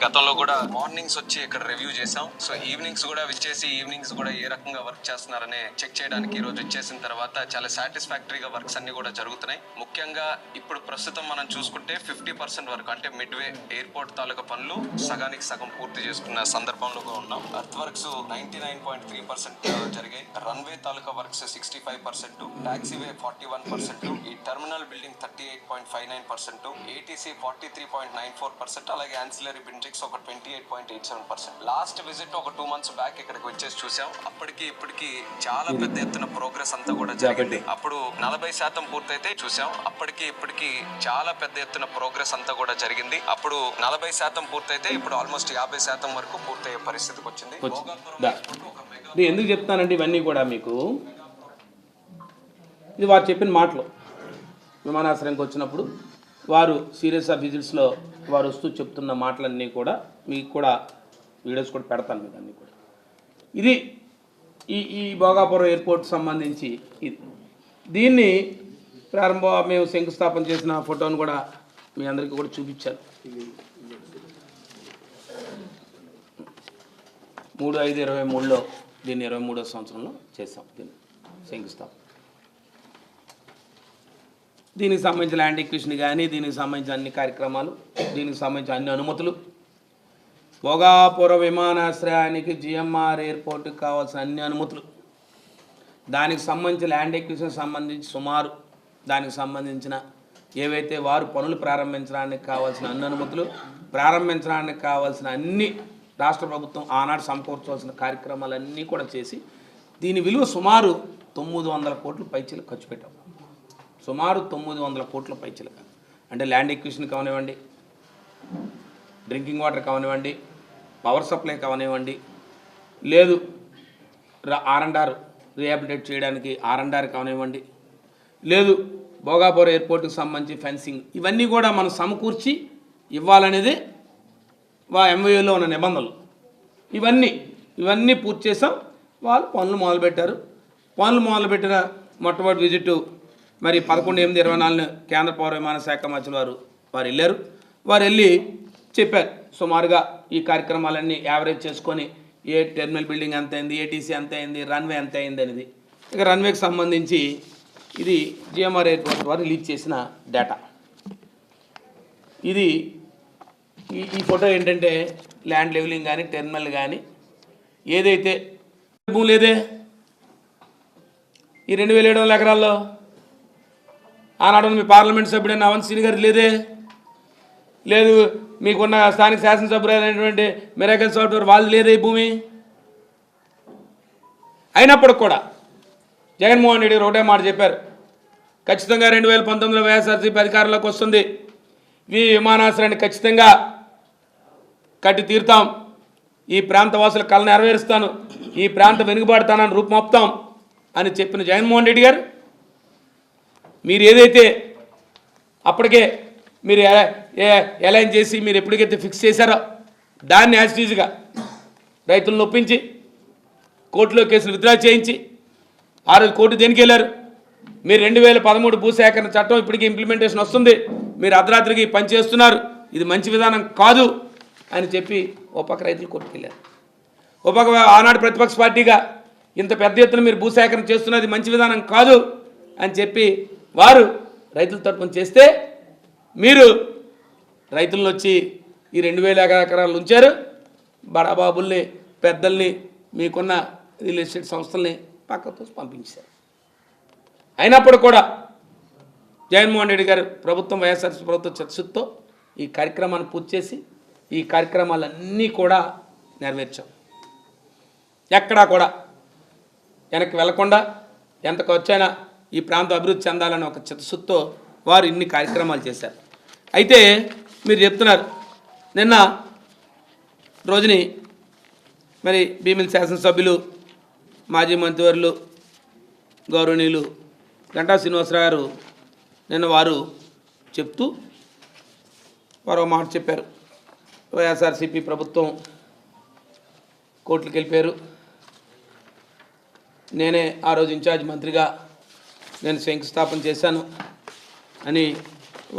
గతంలో కూడా మార్నింగ్స్ వచ్చి ఇక్కడ రివ్యూ చేసాం. సో ఈవినింగ్స్ కూడా విచ్చేసి ఈవినింగ్స్ కూడా ఏ రకంగా వర్క్ చేస్తున్నారనే చెక్ చేయడానికి ఈ రోజు వచ్చేసిన తర్వాత చాలా సాటిస్ఫాక్టరీగా వర్క్స్ అన్ని కూడా జరుగుతున్నాయి. ముఖ్యంగా ఇప్పుడు ప్రస్తుతం మనం చూసుకుంటే 50% వరకు అంటే మిడ్వే ఎయిర్పోర్ట్ తాలూకా పనులు సగానికి సగం పూర్తి చేసుకున్న సందర్భంలో ఉన్నాం. అర్త్ వర్క్స్ 99.3% జరిగాయి. రన్వే తాలూకా వర్క్స్ 65%, టాక్సీవే 41%, ఈ టెర్మినల్ బిల్డింగ్ 38.59%, ఏటీసీ 43.94%, అలాగే యాన్సిలరీ ఒక 28.87%. లాస్ట్ విజిట్ ఒక 2 months బ్యాక్ ఇక్కడికి వచ్చేసి చూసాం. అప్పటికి ఇప్పటికి చాలా పెద్ద ఎత్తున ప్రోగ్రెస్ అంతా కూడా జరిగింది. అప్పుడు 40% పూర్తయితే చూసాం. అప్పటికి ఇప్పటికి చాలా పెద్ద ఎత్తున ప్రోగ్రెస్ అంతా కూడా జరిగింది. అప్పుడు 40% పూర్తయితే ఇప్పుడు ఆల్మోస్ట్ 50% వరకు పూర్తయ్యే పరిస్థితికి వచ్చింది. ఎందుకు చెప్తానంటే ఇవన్నీ కూడా మీకు ఇది వారు చెప్పిన మాటలు. విమానాశ్రయానికి వచ్చినప్పుడు వారు సీరియస్ ఆఫ్ విజిట్స్లో వారు వస్తూ చెప్తున్న మాటలన్నీ కూడా మీకు కూడా వీడియోస్ కూడా పెడతాను మీకు అన్నీ కూడా. ఇది ఈ భోగాపురం ఎయిర్పోర్ట్ సంబంధించి ఇది. దీన్ని మేము శంకుస్థాపన చేసిన ఫోటోను కూడా మీ అందరికీ కూడా చూపించాను. 3/5/23లో దీన్ని 23వ సంవత్సరంలో చేసాం దీన్ని శంకుస్థాపన. దీనికి సంబంధించిన ల్యాండ్ ఎక్విజిషన్ కానీ దీనికి సంబంధించిన అన్ని కార్యక్రమాలు, దీనికి సంబంధించిన అన్ని అనుమతులు, భోగాపురం విమానాశ్రయానికి జిఎంఆర్ ఎయిర్పోర్ట్కి కావాల్సిన అన్ని అనుమతులు, దానికి సంబంధించిన ల్యాండ్ ఎక్విజిషన్ సంబంధించి సుమారు దానికి సంబంధించిన ఏవైతే వారు పనులు ప్రారంభించడానికి కావాల్సిన అన్ని అనుమతులు, ప్రారంభించడానికి కావాల్సిన అన్ని రాష్ట్ర ప్రభుత్వం ఆనాడు సమకూర్చవలసిన కార్యక్రమాలన్నీ కూడా చేసి దీని విలువ సుమారు 900 కోట్ల పైచీలకు ఖర్చు పెట్టాం. సుమారు 900 కోట్ల పైచీలకు. అంటే ల్యాండ్ ఎక్విజిషన్ కానివ్వండి, డ్రింకింగ్ వాటర్ కానివ్వండి, పవర్ సప్లై కానివ్వండి, లేదు R&R రీహాబిలిటేట్ చేయడానికి R&R కానివ్వండి, లేదు భోగాపురం ఎయిర్పోర్ట్కి సంబంధించి ఫెన్సింగ్, ఇవన్నీ కూడా మనం సమకూర్చి ఇవ్వాలనేది MOUలో ఉన్న నిబంధనలు. ఇవన్నీ పూర్తి చేసాం. వాళ్ళు పనులు మొదలుపెట్టారు. పనులు మొదలుపెట్టిన మొట్టమొదటి విజిట్ మరి 11/8/24 కేంద్ర పౌర విమాన శాఖ మంత్రులు వారు వెళ్ళారు. వారు వెళ్ళి చెప్పారు సుమారుగా ఈ కార్యక్రమాలన్నీ యావరేజ్ చేసుకొని ఏ టెర్మినల్ బిల్డింగ్ ఎంత అయింది, ATC ఎంత అయింది, రన్వే ఎంత అయింది అనేది. ఇక రన్వేకి సంబంధించి ఇది GMR ఎయిర్పోర్ట్ వారు రిలీజ్ చేసిన డేటా. ఇది ఈ ఫోటో ఏంటంటే ల్యాండ్ లెవెలింగ్ కానీ టెర్మినల్ కానీ ఏదైతే భూమి లేదే ఈ 2700 ఎకరాల్లో ఆనాడు మీ పార్లమెంట్ సభ్యుడైన అవన్ శ్రీ గారి లేదే, లేదు మీకున్న స్థానిక శాసనసభ్యులైనటువంటి మిరాకల్ సాఫ్ట్వేర్ వాళ్ళు లేదే ఈ భూమి. అయినప్పటికి కూడా జగన్మోహన్ రెడ్డి గారు ఒకటే మాట చెప్పారు, ఖచ్చితంగా 2019లో వైఎస్ఆర్సీపీ అధికారంలోకి వస్తుంది, ఈ విమానాశ్రయాన్ని ఖచ్చితంగా కట్టి తీరుతాం, ఈ ప్రాంత వాసుల కళ నెరవేరుస్తాను, ఈ ప్రాంత వెనుకబాటుతానని రూపుమాపుతాం అని చెప్పిన జగన్మోహన్ రెడ్డి గారు మీరు ఏదైతే అప్పటికే మీరు అలైన్ చేసి మీరు ఎప్పటికైతే ఫిక్స్ చేశారో దాన్ని యాజిటీజ్గా రైతులను ఒప్పించి కోర్టులో కేసులు విత్డ్రా చేయించి ఆ రోజు కోర్టు దేనికి వెళ్ళారు, మీరు 2013 భూసేకరణ చట్టం ఇప్పటికీ ఇంప్లిమెంటేషన్ వస్తుంది, మీరు అర్ధరాత్రికి పని చేస్తున్నారు, ఇది మంచి విధానం కాదు అని చెప్పి ఓ పక్క రైతులు కోర్టుకు వెళ్ళారు. ఓ పక్క ఆనాడు ప్రతిపక్ష పార్టీగా ఇంత పెద్ద ఎత్తున మీరు భూసేకరణ చేస్తున్నది మంచి విధానం కాదు అని చెప్పి వారు రైతుల తరపున చేస్తే మీరు రైతులను వచ్చి ఈ 2000 ఎకరాలు ఉంచారు, బడాబాబుల్ని పెద్దల్ని మీకున్న రియల్ ఎస్టేట్ సంస్థల్ని పక్కతో పంపించారు. అయినప్పుడు కూడా జగన్మోహన్ రెడ్డి గారు ప్రభుత్వం వైఎస్ఆర్సీపీ ప్రభుత్వం చర్చతో ఈ కార్యక్రమాన్ని పూర్తి చేసి ఈ కార్యక్రమాలన్నీ కూడా నెరవేర్చాం. ఎక్కడా కూడా వెనక్కి వెళ్లకుండా ఎంత ఖర్చైనా ఈ ప్రాంతం అభివృద్ధి చెందాలని ఒక చిత్తశుద్ధితో వారు ఇన్ని కార్యక్రమాలు చేశారు. అయితే మీరు చెప్తున్నారు నిన్న రోజుని మరి భీమిలి శాసనసభ్యులు మాజీ మంత్రివర్యులు గౌరవనీయులు గంటా శ్రీనివాసరావు గారు నిన్న వారు చెప్తూ వారు ఒక మాట చెప్పారు, వైఎస్ఆర్సీపీ ప్రభుత్వం కోర్టులకు వెళ్ళిపోయారు, నేనే ఆ రోజు ఇన్ఛార్జ్ మంత్రిగా నేను శంకుస్థాపన చేశాను అని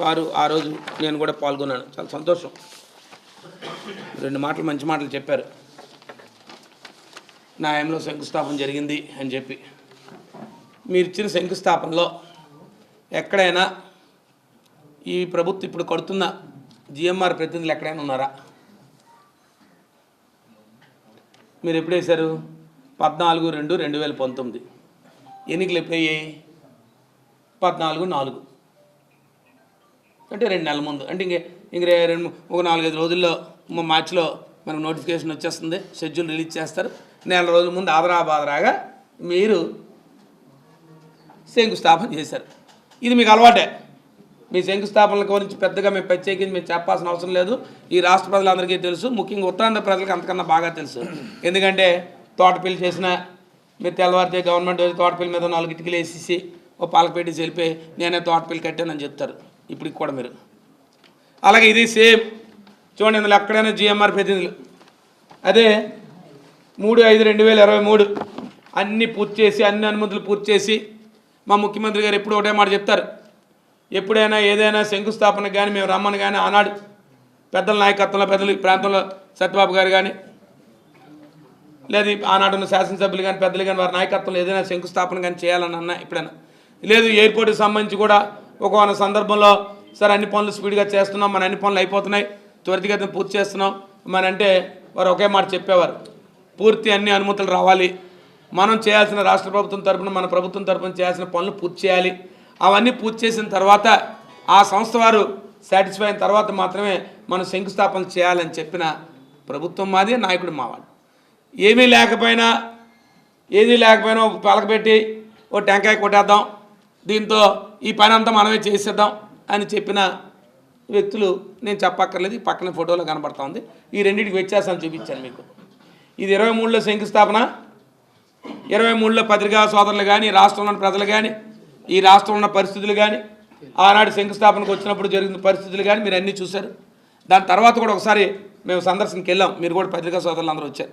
వారు ఆ రోజు నేను కూడా పాల్గొన్నాను. చాలా సంతోషం, 2 మాటలు మంచి మాటలు చెప్పారు. నా హయాంలో శంకుస్థాపన జరిగింది అని చెప్పి. మీరు ఇచ్చిన శంకుస్థాపనలో ఎక్కడైనా ఈ ప్రభుత్వం ఇప్పుడు కడుతున్న GMR ప్రతినిధులు ఎక్కడైనా ఉన్నారా? మీరు ఎప్పుడు వేశారు? 14/2/2019 ఎన్నికలు ఎప్పుడయ్యాయి? 14/4 అంటే 2 నెలల ముందు. అంటే ఇంక 4-5 రోజుల్లో మార్చిలో మనకు నోటిఫికేషన్ వచ్చేస్తుంది, షెడ్యూల్ రిలీజ్ చేస్తారు. 1 నెల రోజుల ముందు ఆదరాబాదరాగా మీరు శంకుస్థాపన చేశారు. ఇది మీకు అలవాటే. మీ శంకుస్థాపనల గురించి పెద్దగా మేము ప్రత్యేకించి మేము చెప్పాల్సిన అవసరం లేదు, ఈ రాష్ట్ర ప్రజలందరికీ తెలుసు, ముఖ్యంగా ఉత్తరాంధ్ర ప్రజలకు అంతకన్నా బాగా తెలుసు. ఎందుకంటే తోటపల్లి చేసిన మీరు తెల్లవారితే గవర్నమెంట్ తోటపల్లి మీద 4 ఇటుకలు వేసేసి ఓ పాలక పెట్టేసి వెళ్ళిపోయి నేనే తోటపల్లి కట్టానని చెప్తారు ఇప్పటికి కూడా మీరు. అలాగే ఇది సేమ్ చూడండి, ఇందులో ఎక్కడైనా GMR ప్రతినిధులు అదే 3/5/2023 అన్నీ పూర్తి చేసి అన్ని అనుమతులు పూర్తి చేసి మా ముఖ్యమంత్రి గారు ఎప్పుడు ఒకటే మాట చెప్తారు, ఎప్పుడైనా ఏదైనా శంకుస్థాపన కానీ మేము రమ్మని కానీ ఆనాడు పెద్దల నాయకత్వంలో పెద్దలు ఈ ప్రాంతంలో సత్యబాబు గారు కానీ లేదు ఆనాడున్న శాసనసభ్యులు కానీ పెద్దలు కానీ వారి నాయకత్వంలో ఏదైనా శంకుస్థాపన కానీ చేయాలని అన్నా ఎప్పుడైనా లేదు ఎయిర్పోర్ట్కి సంబంధించి కూడా ఒక సందర్భంలో సార్ అన్ని పనులు స్పీడ్గా చేస్తున్నాం, మన అన్ని పనులు అయిపోతున్నాయి, త్వరితగతిన పూర్తి చేస్తున్నాం మన అంటే వారు ఒకే మాట చెప్పేవారు, పూర్తి అన్ని అనుమతులు రావాలి, మనం చేయాల్సిన రాష్ట్ర ప్రభుత్వం తరపున మన ప్రభుత్వం తరపున చేయాల్సిన పనులు పూర్తి చేయాలి, అవన్నీ పూర్తి చేసిన తర్వాత ఆ సంస్థ వారు సాటిస్ఫై అయిన తర్వాత మాత్రమే మనం శంకుస్థాపన చేయాలని చెప్పిన ప్రభుత్వం మాది, నాయకుడు మావాడు. ఏమీ లేకపోయినా ఒక పలకబెట్టి ఓ టెంకాయ కొట్టేద్దాం, దీంతో ఈ పని అంతా మనమే చేసేద్దాం అని చెప్పిన వ్యక్తులు నేను చెప్పక్కర్లేదు, ఈ పక్కన ఫోటోలో కనబడతా ఉంది. ఈ రెండింటికి వ్యత్యాసం చూపించాను మీకు. ఇది 23లో శంకుస్థాపన, 23లో పత్రికా సోదరులు కానీ, రాష్ట్రంలోని ప్రజలు కానీ, ఈ రాష్ట్రంలో ఉన్న పరిస్థితులు కానీ, ఆనాడు శంకుస్థాపనకు వచ్చినప్పుడు జరిగిన పరిస్థితులు కానీ మీరు అన్నీ చూశారు. దాని తర్వాత కూడా ఒకసారి మేము సందర్శనకి వెళ్ళాం, మీరు కూడా పత్రికా సోదరులు అందరూ వచ్చారు.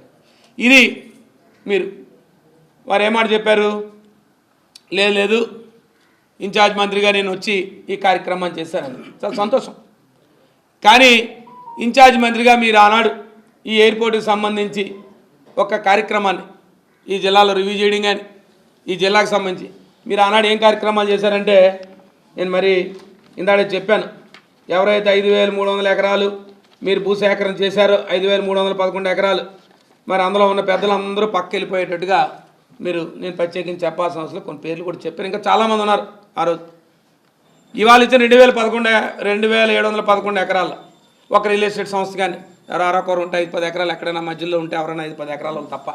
ఇది మీరు వారు ఏమాట చెప్పారు, లేదు ఇన్ఛార్జ్ మంత్రిగా నేను వచ్చి ఈ కార్యక్రమాన్ని చేశానని. చాలా సంతోషం. కానీ ఇన్ఛార్జ్ మంత్రిగా మీరు ఆనాడు ఈ ఎయిర్పోర్ట్కి సంబంధించి ఒక కార్యక్రమాన్ని ఈ జిల్లాలో రివ్యూ చేయడం కానీ, ఈ జిల్లాకు సంబంధించి మీరు ఆనాడు ఏం కార్యక్రమాలు చేశారంటే, నేను మరి ఇందాక చెప్పాను, ఎవరైతే 5,300 ఎకరాలు మీరు భూసేకరణ చేశారో 5,311 ఎకరాలు, మరి అందులో ఉన్న పెద్దలందరూ పక్క వెళ్ళిపోయేటట్టుగా మీరు, నేను ప్రత్యేకించి చెప్పాల్సిన అవసరం, కొన్ని పేర్లు కూడా చెప్పారు, ఇంకా చాలామంది ఉన్నారు ఆ రోజు. ఇవాళ ఇచ్చిన 2,711 ఎకరాల్లో ఒక రియల్ ఎస్టేట్ సంస్థ కానీ ఎవరొకరు ఉంటే 5-10 ఎకరాలు ఎక్కడైనా మధ్యలో ఉంటే ఎవరైనా 5-10 ఎకరాలు తప్ప,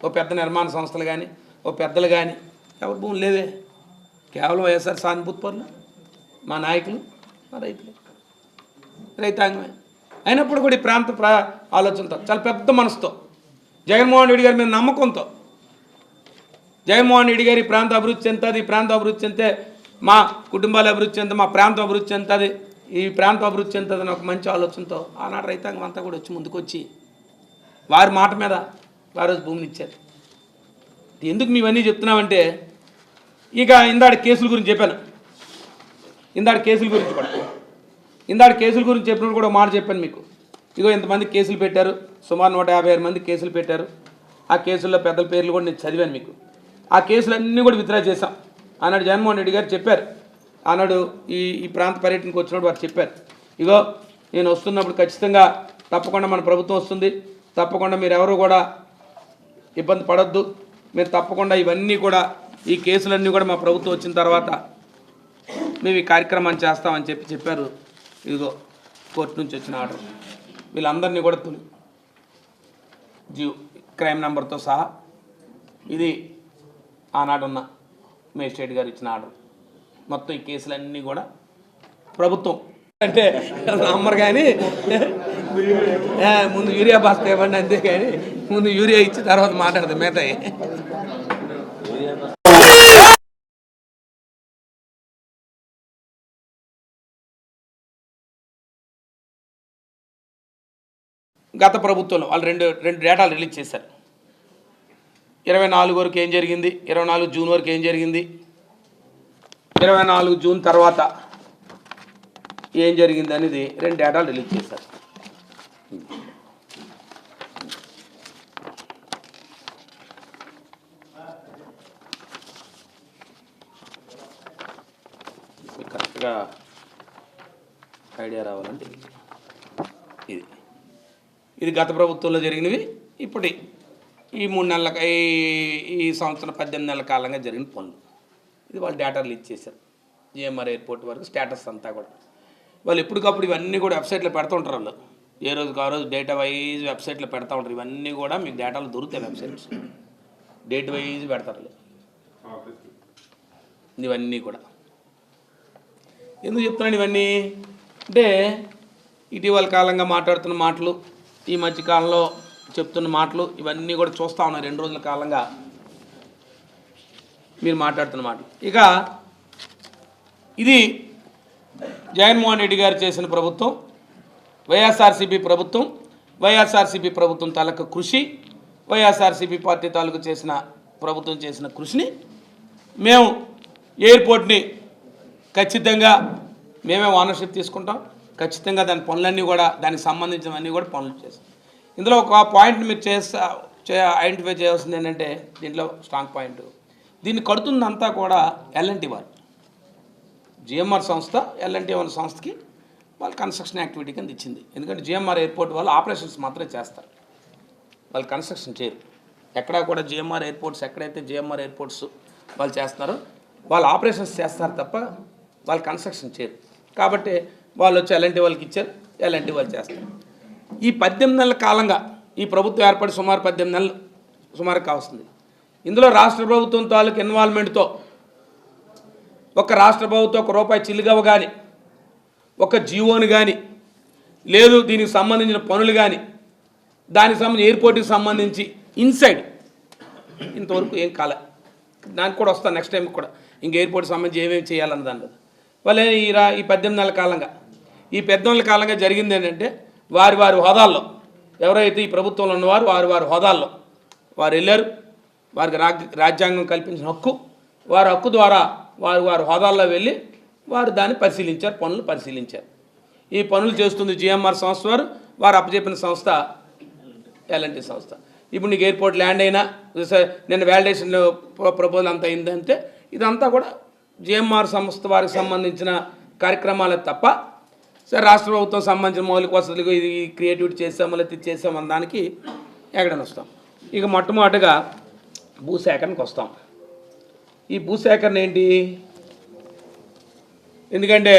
ఓ పెద్ద నిర్మాణ సంస్థలు కానీ, ఓ పెద్దలు కానీ ఎవరి భూమి లేదే. కేవలం వైఎస్ఆర్ సానుభూతి పనులు, మా నాయకులు, మా రైతులు, రైతాంగమే. అయినప్పుడు కూడా ఈ ప్రాంత ఆలోచనతో, చాలా పెద్ద మనసుతో, జగన్మోహన్ రెడ్డి గారి మీద నమ్మకంతో, జగన్మోహన్ రెడ్డి గారి ప్రాంత అభివృద్ధి చెందుతుంది, ఈ ప్రాంతం అభివృద్ధి చెందితే మా కుటుంబాల అభివృద్ధి చెందుతుంది, మా ప్రాంతం అభివృద్ధి చెందుతుంది, ఈ ప్రాంతం అభివృద్ధి చెందుతుంది అని ఒక మంచి ఆలోచనతో ఆనాడు రైతాంగం అంతా కూడా వచ్చి ముందుకొచ్చి వారి మాట మీద వారు భూమిని ఇచ్చారు. ఎందుకు మేవన్నీ చెప్తున్నామంటే, ఇక ఇందాడ కేసుల గురించి చెప్పాను, ఇందాడ కేసుల గురించి చెప్పినప్పుడు కూడా మాట చెప్పాను మీకు. ఇగో ఇంతమంది కేసులు పెట్టారు, సుమారు 156 మంది కేసులు పెట్టారు. ఆ కేసుల్లో పెద్దల పేర్లు కూడా నేను చదివాను మీకు. ఆ కేసులన్నీ కూడా విత్డ్రా చేశాం. ఆనాడు జగన్మోహన్ రెడ్డి గారు చెప్పారు, ఆనాడు ఈ ప్రాంత పర్యటనకు వచ్చినప్పుడు వారు చెప్పారు, ఇగో నేను వస్తున్నప్పుడు ఖచ్చితంగా తప్పకుండా మన ప్రభుత్వం వస్తుంది, తప్పకుండా మీరు ఎవరు కూడా ఇబ్బంది పడొద్దు, మీరు తప్పకుండా ఇవన్నీ కూడా ఈ కేసులన్నీ కూడా మా ప్రభుత్వం వచ్చిన తర్వాత మేము ఈ కార్యక్రమాన్ని చేస్తామని చెప్పారు. ఇదిగో కోర్టు నుంచి వచ్చిన ఆర్డర్, వీళ్ళందరినీ కూడా క్రైమ్ నెంబర్తో సహా ఇది ఆనాడున్న మేజిస్ట్రేట్ గారు ఇచ్చిన ఆర్డర్. మొత్తం ఈ కేసులన్నీ కూడా ప్రభుత్వం అంటే నమ్మరు, కానీ ముందు యూరియా బాస్తా ఇవ్వండి అంతే, కానీ ముందు యూరియా ఇచ్చి తర్వాత మాట్లాడదాం మిగతా. గత ప్రభుత్వంలో వాళ్ళు రెండు డేటాలు రిలీజ్ చేశారు. 24 వరకు ఏం జరిగింది, 24 జూన్ వరకు ఏం జరిగింది, 24 జూన్ తర్వాత ఏం జరిగింది అనేది 2 డేటాలు రిలీజ్ చేశారు. కరెక్ట్గా ఐడియా రావాలంటే ఇది గత ప్రభుత్వంలో జరిగినవి, ఇప్పుడు ఈ 3 నెలల ఈ సంవత్సరం 18 నెలల కాలంగా జరిగిన పనులు. ఇది వాళ్ళు డేటా రిలీజ్ చేశారు. జిఎంఆర్ ఎయిర్పోర్ట్ వరకు స్టేటస్ అంతా కూడా వాళ్ళు ఎప్పటికప్పుడు ఇవన్నీ కూడా వెబ్సైట్లో పెడుతూ ఉంటారు. వాళ్ళు ఏ రోజుకి ఆ రోజు డేటా వైజ్ వెబ్సైట్లో పెడతా ఉంటారు. ఇవన్నీ కూడా మీకు డేటాలు దొరుకుతాయి, వెబ్సైట్స్ డేట్ వైజ్ పెడతారు. ఇవన్నీ కూడా ఎందుకు చెప్తున్నాను ఇవన్నీ అంటే, ఇటీవల కాలంగా మాట్లాడుతున్న మాటలు, ఈ మధ్యకాలంలో చెప్తున్న మాటలు, ఇవన్నీ కూడా చూస్తూ ఉన్నాయి 2 రోజుల కాలంగా మీరు మాట్లాడుతున్న మాటలు. ఇక ఇది జగన్మోహన్ రెడ్డి గారు చేసిన ప్రభుత్వం, వైఎస్ఆర్సీపీ ప్రభుత్వం తాలూకు కృషి, వైఎస్ఆర్సీపీ పార్టీ తాలూకు ప్రభుత్వం చేసిన కృషిని మేము ఎయిర్పోర్ట్ని ఖచ్చితంగా మేమే ఓనర్షిప్ తీసుకుంటాం. ఖచ్చితంగా దాని పనులన్నీ కూడా, దానికి సంబంధించినవన్నీ కూడా పనులు చేస్తాం. ఇందులో ఒక పాయింట్ మీరు ఐడెంటిఫై చేయాల్సింది ఏంటంటే, దీంట్లో స్ట్రాంగ్ పాయింట్, దీన్ని కడుతుందంతా కూడా ఎల్ఎన్టీ వారు, జిఎంఆర్ సంస్థ ఎల్ఎన్టీ అనే సంస్థకి వాళ్ళు కన్స్ట్రక్షన్ యాక్టివిటీ కింద ఇచ్చింది. ఎందుకంటే జిఎంఆర్ ఎయిర్పోర్ట్ వాళ్ళు ఆపరేషన్స్ మాత్రమే చేస్తారు, వాళ్ళు కన్స్ట్రక్షన్ చేయరు. ఎక్కడా కూడా జిఎంఆర్ ఎయిర్పోర్ట్స్ ఎక్కడైతే జిఎంఆర్ ఎయిర్పోర్ట్స్ వాళ్ళు చేస్తున్నారో వాళ్ళు ఆపరేషన్స్ చేస్తారు తప్ప వాళ్ళు కన్స్ట్రక్షన్ చేయరు. కాబట్టి వాళ్ళు వచ్చి ఎల్ఎన్టీ వాళ్ళకి ఇచ్చారు, ఎల్ఎన్టీ వాళ్ళు చేస్తారు. ఈ 18 నెలల కాలంగా ఈ ప్రభుత్వం ఏర్పడి సుమారు 18 నెలలు సుమారు కావస్తుంది. ఇందులో రాష్ట్ర ప్రభుత్వం తాలూకు ఇన్వాల్వ్మెంట్తో, ఒక రాష్ట్ర ప్రభుత్వం ₹1 చిల్లిగవ్వ కానీ, ఒక జీవోని కానీ లేదు దీనికి సంబంధించిన పనులు కానీ దానికి సంబంధించి ఎయిర్పోర్ట్కి సంబంధించి ఇన్సైడ్ ఇంతవరకు ఏం కాలే. దానికి కూడా వస్తాను నెక్స్ట్ టైం కూడా ఇంక ఎయిర్పోర్ట్కి సంబంధించి ఏమేమి చేయాలన్న దాని మీద. వాళ్ళే ఈ 18 నెలల కాలంగా ఈ 18 నెలల కాలంగా జరిగింది ఏంటంటే వారి వారి హోదాల్లో ఎవరైతే ఈ ప్రభుత్వంలో ఉన్నవారు వారి హోదాల్లో వారు వెళ్ళారు. వారికి రాజ్యాంగం కల్పించిన హక్కు, వారి హక్కు ద్వారా వారి హోదాల్లో వెళ్ళి వారు దాన్ని పరిశీలించారు, పనులు పరిశీలించారు. ఈ పనులు చేస్తుంది జిఎంఆర్ సంస్థ వారు అప్పచెప్పిన సంస్థ ఎల్ఎన్టీ సంస్థ. ఇప్పుడు నీకు ఎయిర్పోర్ట్ ల్యాండ్ అయినా నిన్న వ్యాలిడేషన్ ప్రపోజల్ అంతా అయిందంటే ఇదంతా కూడా జిఎంఆర్ సంస్థ వారికి సంబంధించిన కార్యక్రమాలే తప్ప సరే రాష్ట్ర ప్రభుత్వం సంబంధించిన మౌలిక వసతులకు ఇది క్రియేటివిటీ చేసాము లేదా ఇది చేసామన్న దానికి ఎక్కడైనా వస్తాం. ఇక మొట్టమొదటిగా భూసేకరణకు వస్తాం. ఈ భూసేకరణ ఏంటి? ఎందుకంటే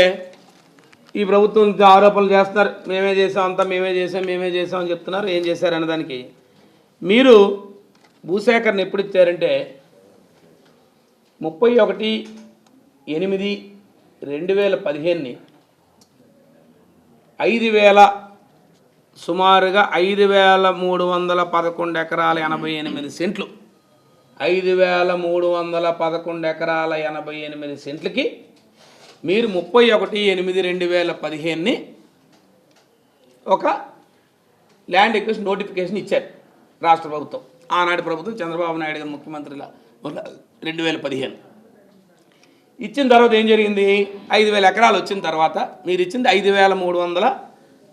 ఈ ప్రభుత్వం ఆరోపణలు చేస్తున్నారు, మేమే చేసాం అంతా మేమే చేసాం అని చెప్తున్నారు. ఏం చేశారు అన్నదానికి మీరు భూసేకరణ ఎప్పుడు ఇచ్చారంటే 31/8/2015ని 5,000 సుమారుగా 5,311 ఎకరాల 88 సెంట్లు 5,311 ఎకరాల 88 సెంట్లకి మీరు 31/8/2015ని ఒక ల్యాండ్ ఎక్విజిషన్ నోటిఫికేషన్ ఇచ్చారు రాష్ట్ర ప్రభుత్వం. ఆనాటి ప్రభుత్వం చంద్రబాబు నాయుడు గారు ముఖ్యమంత్రిగా 2015 ఇచ్చిన తర్వాత ఏం జరిగింది? 5,000 ఎకరాలు వచ్చిన తర్వాత మీరు ఇచ్చింది 5,300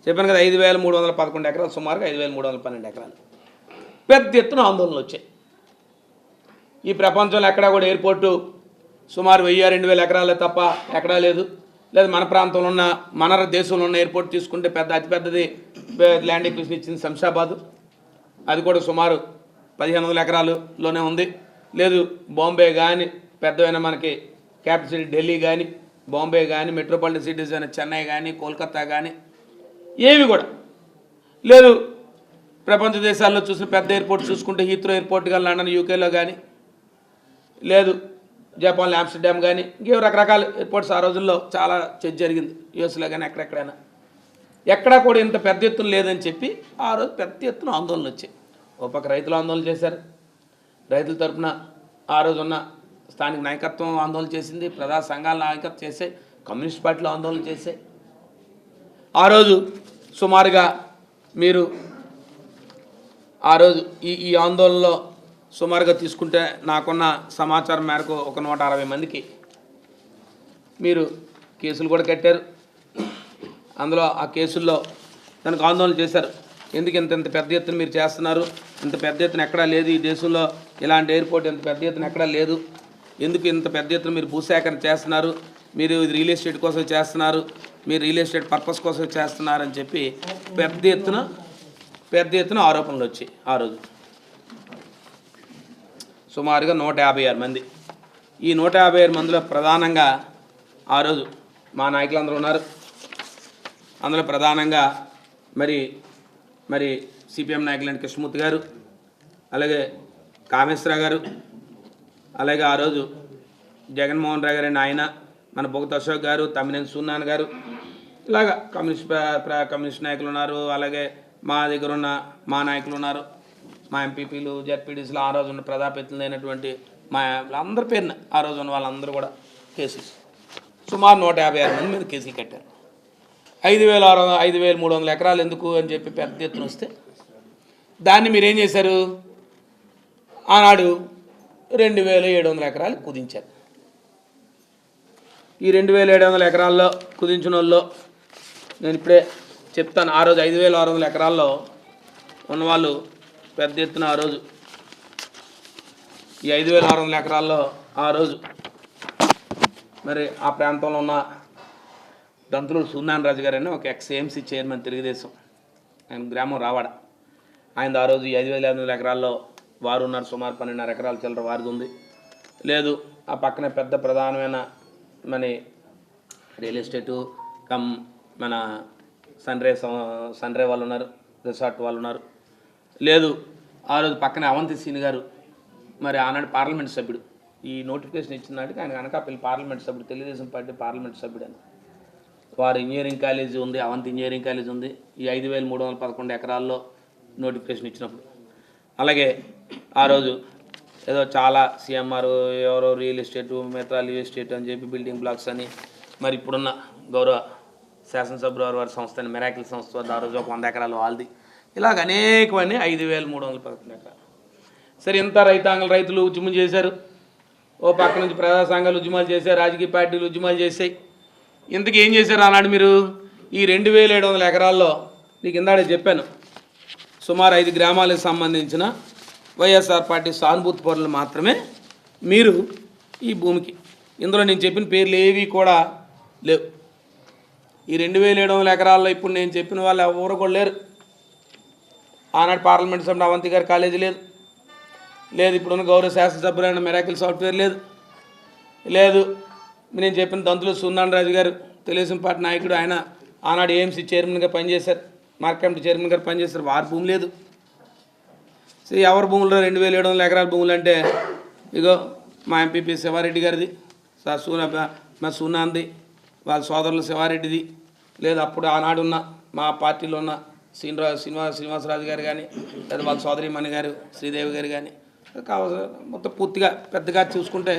చెప్పాను కదా, 5,311 ఎకరాలు సుమారుగా 5,312 ఎకరాలు. పెద్ద ఎత్తున ఆందోళనలు వచ్చాయి. ఈ ప్రపంచంలో ఎక్కడా కూడా ఎయిర్పోర్టు సుమారు 1,000-2,000 ఎకరాలే తప్ప ఎక్కడా లేదు. లేదా మన ప్రాంతంలో ఉన్న మన దేశంలో ఉన్న ఎయిర్పోర్ట్ తీసుకుంటే అతిపెద్దది ల్యాండ్ ఎక్విజిషన్ ఇచ్చింది శంషాబాదు. అది కూడా సుమారు 1,500 ఎకరాలులోనే ఉంది. లేదు బాంబే కానీ పెద్దవైన మనకి క్యాపిటల్ సిటీ ఢిల్లీ కానీ బాంబే కానీ మెట్రోపాలిటన్ సిటీస్ అయిన చెన్నై కానీ కోల్కతా కానీ ఏవి కూడా లేదు. ప్రపంచ దేశాల్లో చూసిన పెద్ద ఎయిర్పోర్ట్ చూసుకుంటే హీత్రో ఎయిర్పోర్ట్ కానీ లండన్ యూకేలో కానీ లేదు జపాన్లో ఆమ్స్టర్డామ్ కానీ ఇంకేం రకరకాల ఎయిర్పోర్ట్స్ ఆ రోజుల్లో చాలా జరిగింది. యూఎస్లో కానీ ఎక్కడెక్కడైనా ఎక్కడా కూడా ఇంత పెద్ద ఎత్తున లేదని చెప్పి ఆ రోజు పెద్ద ఎత్తున ఆందోళనలు వచ్చాయి. ఓ పక్క రైతులు ఆందోళన చేశారు. రైతుల తరఫున ఆ రోజు ఉన్న స్థానిక నాయకత్వం ఆందోళన చేసింది, ప్రజా సంఘాల నాయకత్వం చేసాయి, కమ్యూనిస్ట్ పార్టీలు ఆందోళన చేసాయి. ఆ రోజు సుమారుగా మీరు ఆ రోజు ఈ ఆందోళనలో సుమారుగా తీసుకుంటే నాకున్న సమాచారం మేరకు ఒక 160 మందికి మీరు కేసులు కూడా కట్టారు. అందులో ఆ కేసుల్లో దానికి ఆందోళన చేశారు. ఎందుకు ఇంత పెద్ద ఎత్తున మీరు చేస్తున్నారు? ఇంత పెద్ద ఎత్తున ఎక్కడా లేదు ఈ దేశంలో, ఇలాంటి ఎయిర్పోర్ట్ ఇంత పెద్ద ఎత్తున ఎక్కడా లేదు. ఎందుకు ఇంత పెద్ద ఎత్తున మీరు భూసేకరణ చేస్తున్నారు? మీరు ఇది రియల్ ఎస్టేట్ కోసం చేస్తున్నారు, మీరు రియల్ ఎస్టేట్ పర్పస్ కోసం చేస్తున్నారని చెప్పి పెద్ద ఎత్తున ఆరోపణలు వచ్చాయి. ఆ రోజు సుమారుగా 156 మంది. ఈ 156 మందిలో ప్రధానంగా ఆ రోజు మా నాయకులందరూ ఉన్నారు. అందులో ప్రధానంగా మరి సిపిఎం నాయకులైన కృష్ణమూర్తి గారు, అలాగే కామేశ్వరరావు గారు, అలాగే ఆ రోజు జగన్మోహన్ రావు గారు ఆయన, మన బొగత అశోక్ గారు, తమ్మినేని సూర్యనారాయణ గారు, ఇలాగా కమ్యూనిస్ట్ నాయకులు ఉన్నారు. అలాగే మా దగ్గర ఉన్న మా నాయకులు ఉన్నారు, మా ఎంపీపీలు జెడ్పీడీసీలు, ఆ రోజు ఉన్న ప్రజాప్రతినిధులు అయినటువంటి మా అందరి పేరున ఆ రోజు ఉన్న వాళ్ళందరూ కూడా కేసులు సుమారు 156 మంది మీద కేసులు కట్టారు. 5,300 ఎకరాలు ఎందుకు అని చెప్పి పెద్ద ఎత్తున వస్తే దాన్ని మీరేం చేశారు? ఆనాడు 2,700 ఎకరాలు కుదించారు. ఈ 2,700 ఎకరాల్లో కుదించిన వాళ్ళు నేను ఇప్పుడే చెప్తాను. ఆ రోజు 5,600 ఎకరాల్లో ఉన్నవాళ్ళు పెద్ద ఎత్తున ఆ రోజు ఈ 5,600 ఎకరాల్లో ఆ రోజు మరి ఆ ప్రాంతంలో ఉన్న దంతులూరు సూర్యనారాయణ రాజు గారు అని ఒక ఎక్స్ఏఎంసీ చైర్మన్ తెలుగుదేశం, ఆయన గ్రామం రావాడ. ఆయన ఆ రోజు ఈ 5,500 ఎకరాల్లో వారు ఉన్నారు. సుమారు 12.5 ఎకరాల చిల్లర వారిది ఉంది. లేదు ఆ పక్కనే పెద్ద ప్రధానమైన మన రియల్ ఎస్టేటు మన సన్రే వాళ్ళు ఉన్నారు, రిసార్ట్ వాళ్ళు ఉన్నారు. లేదు ఆ రోజు పక్కనే అవంతి సీని గారు మరి ఆనాడు పార్లమెంట్ సభ్యుడు. ఈ నోటిఫికేషన్ ఇచ్చిన నాటికి ఆయన అనకాపల్లి పార్లమెంట్ సభ్యుడు, తెలుగుదేశం పార్టీ పార్లమెంట్ సభ్యుడు అని. వారు ఇంజనీరింగ్ కాలేజీ ఉంది, అవంతి ఇంజనీరింగ్ కాలేజీ ఉంది. ఈ 5,311 ఎకరాల్లో నోటిఫికేషన్ ఇచ్చినప్పుడు అలాగే ఆ రోజు ఏదో చాలా సీఎంఆర్ ఎవరో రియల్ ఎస్టేట్ మిగతా రియల్ ఎస్టేట్ అని చెప్పి బిల్డింగ్ బ్లాక్స్ అని మరి ఇప్పుడున్న గౌరవ శాసనసభ్యులు వారి సంస్థ అని మెరాకిల్ సంస్థ ఆ రోజు ఒక 100 ఎకరాలు వాళ్ళది. ఇలాగ అనేకమని 5,311 ఎకరాలు. సరే ఇంత రైతులు ఉద్యమం చేశారు, ఓ పక్క నుంచి ప్రజా సంఘాలు ఉద్యమాలు చేశారు, రాజకీయ పార్టీలు ఉద్యమాలు చేశాయి. ఇంతకు ఏం చేశారు అన్నాడు మీరు? ఈ 2,700 ఎకరాల్లో నీకు ఇందాడే చెప్పాను, సుమారు 5 గ్రామాలకు సంబంధించిన వైఎస్ఆర్ పార్టీ సానుభూతి పరులు మాత్రమే మీరు ఈ భూమికి. ఇందులో నేను చెప్పిన పేర్లు ఏవి కూడా లేవు. ఈ 2,700 ఎకరాల్లో ఇప్పుడు నేను చెప్పిన వాళ్ళు ఎవరు కూడా లేరు. ఆనాడు పార్లమెంట్ సభ్యుడు అవంతి గారి కాలేజీ లేదు, ఇప్పుడున్న గౌరవ శాసనసభ్యులైన మెరాకిల్ సాఫ్ట్వేర్ లేదు. నేను చెప్పిన దంతులు సున్నాన్ రాజు గారు తెలుగుదేశం పార్టీ నాయకుడు, ఆయన ఆనాడు ఏఎంసీ చైర్మన్గా పనిచేశారు, మార్కెట్ కమిటీ చైర్మన్ గారు పనిచేశారు, వారి భూమి లేదు. సో ఎవరి భూముల్లో 2,700 ఎకరాల భూములు అంటే ఇగో మా ఎంపీపీ శివారెడ్డి గారిది, మా సున్నాంది, వాళ్ళ సోదరులు శివారెడ్డిది, లేదు అప్పుడు ఆనాడున్న మా పార్టీలో ఉన్న శ్రీనివాసరాజు గారు కానీ, లేదా వాళ్ళ సోదరిమణి గారు శ్రీదేవి గారు కానీ కావాలి. మొత్తం పూర్తిగా పెద్దగా చూసుకుంటే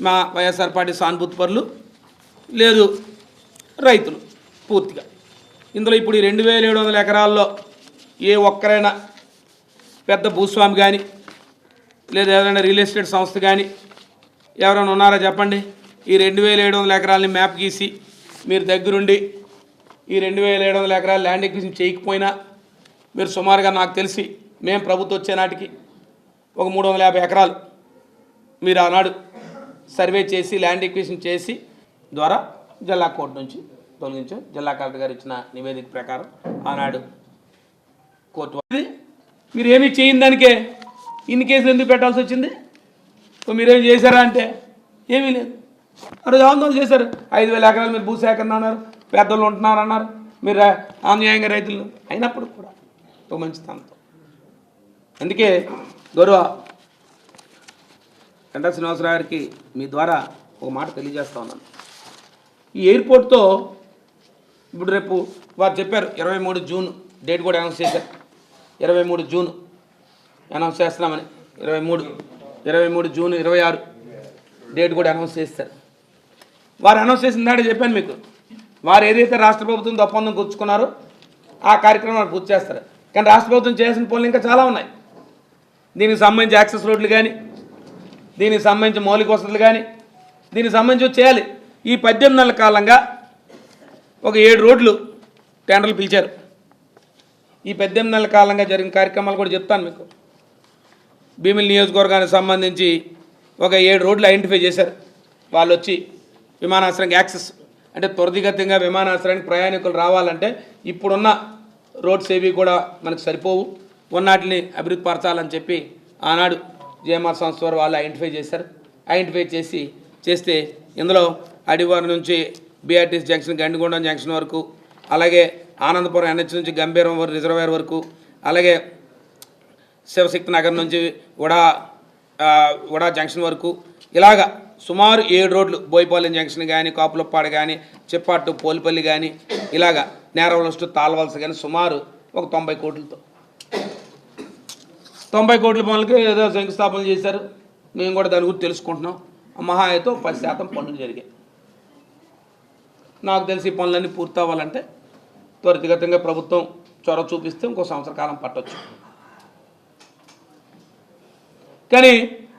మా వైఎస్ఆర్ పార్టీ సానుభూతి పరులు లేదు, రైతులు పూర్తిగా. ఇందులో ఇప్పుడు ఈ 2,700 ఎకరాల్లో ఏ ఒక్కరైనా పెద్ద భూస్వామి కానీ, లేదా ఏదైనా రియల్ ఎస్టేట్ సంస్థ కానీ ఎవరైనా ఉన్నారా చెప్పండి? ఈ 2,700 ఎకరాలని మ్యాప్ గీసి మీరు దగ్గరుండి ఈ 2,700 ఎకరాల ల్యాండ్ ఎక్విజిషన్ చేయకపోయినా మీరు సుమారుగా నాకు తెలిసి మేము ప్రభుత్వం వచ్చే నాటికి ఒక 350 ఎకరాలు మీరు ఆనాడు సర్వే చేసి ల్యాండ్ ఎక్విజిషన్ చేసి ద్వారా జిల్లా కోర్టు నుంచి తొలగించాం. జిల్లా కలెక్టర్ గారు ఇచ్చిన నివేదిక ప్రకారం ఆనాడు కోర్టు మీరు ఏమీ చేయని దానికే ఇన్ని కేసులు ఎందుకు పెట్టాల్సి వచ్చింది? మీరేం చేశారా అంటే ఏమీ లేదు. ఆ రోజు ఆందోళన చేశారు, 5,000 ఎకరాలు మీరు భూసేకరణ అన్నారు, పెద్దలు ఉంటున్నారు అన్నారు, మీరు అన్యాయంగా రైతులు అయినప్పుడు కూడా ఒక మంచితనంతో. అందుకే గౌరవ గంటా శ్రీనివాసరావు గారికి మీ ద్వారా ఒక మాట తెలియజేస్తా ఉన్నాను. ఈ ఎయిర్పోర్ట్తో ఇప్పుడు రేపు వారు చెప్పారు 23 జూన్ డేట్ కూడా అనౌన్స్ చేశారు. 23 జూన్ అనౌన్స్ చేస్తున్నామని, 23 జూన్ 26 డేట్ కూడా అనౌన్స్ చేస్తారు. వారు అనౌన్స్ చేసిన దాడే చెప్పాను మీకు, వారు ఏదైతే రాష్ట్ర ప్రభుత్వం ఒప్పందం కూర్చుకున్నారో ఆ కార్యక్రమం వారు పూర్తి చేస్తారు. కానీ రాష్ట్ర ప్రభుత్వం చేసిన పనులు ఇంకా చాలా ఉన్నాయి. దీనికి సంబంధించి యాక్సెస్ రోడ్లు కానీ, దీనికి సంబంధించి మౌలిక వసతులు కానీ, దీనికి సంబంధించి చేయాలి. ఈ 18 నెలల కాలంగా ఒక 7 రోడ్లు టెండర్లు పిలిచారు. ఈ 18 నెలల కాలంగా జరిగిన కార్యక్రమాలు కూడా చెప్తాను మీకు. భీమిలి నియోజకవర్గానికి సంబంధించి ఒక 7 రోడ్లు ఐడెంటిఫై చేశారు. వాళ్ళు వచ్చి విమానాశ్రయానికి యాక్సెస్ అంటే త్వరితగతిగా విమానాశ్రయానికి ప్రయాణికులు రావాలంటే ఇప్పుడున్న రోడ్స్ ఏవి కూడా మనకు సరిపోవు, ఉన్నటిని అభివృద్ధి పరచాలని చెప్పి ఆనాడు జేఎంఆర్ సంస్థ వారు వాళ్ళు ఐడెంటిఫై చేశారు. ఐడెంటిఫై చేస్తే ఇందులో అడివారి నుంచి బీఆర్టీసీ జంక్షన్ గండిగొండం జంక్షన్ వరకు, అలాగే ఆనందపురం ఎన్హెచ్ నుంచి గంభీరం రిజర్వేర్ వరకు, అలాగే శివశక్తి నగర్ నుంచి ఉడా జంక్షన్ వరకు, ఇలాగా సుమారు 7 రోడ్లు, బోయిపాలెం జంక్షన్ కానీ, కాపులప్పాడు కానీ, చిప్పాటు పోలిపల్లి కానీ, ఇలాగా నేరవలస తాళవలస కానీ సుమారు ఒక 90 కోట్లతో 90 కోట్ల పనులకి ఏదో శంకుస్థాపన చేశారు. మేము కూడా దాని గురించి తెలుసుకుంటున్నాం. మహా అయితే 10% పనులు జరిగాయి. నాకు తెలిసి ఈ పనులన్నీ పూర్తి అవ్వాలంటే త్వరితగతంగా ప్రభుత్వం చొరవ చూపిస్తే ఇంకో సంవత్సర కాలం పట్టవచ్చు. కానీ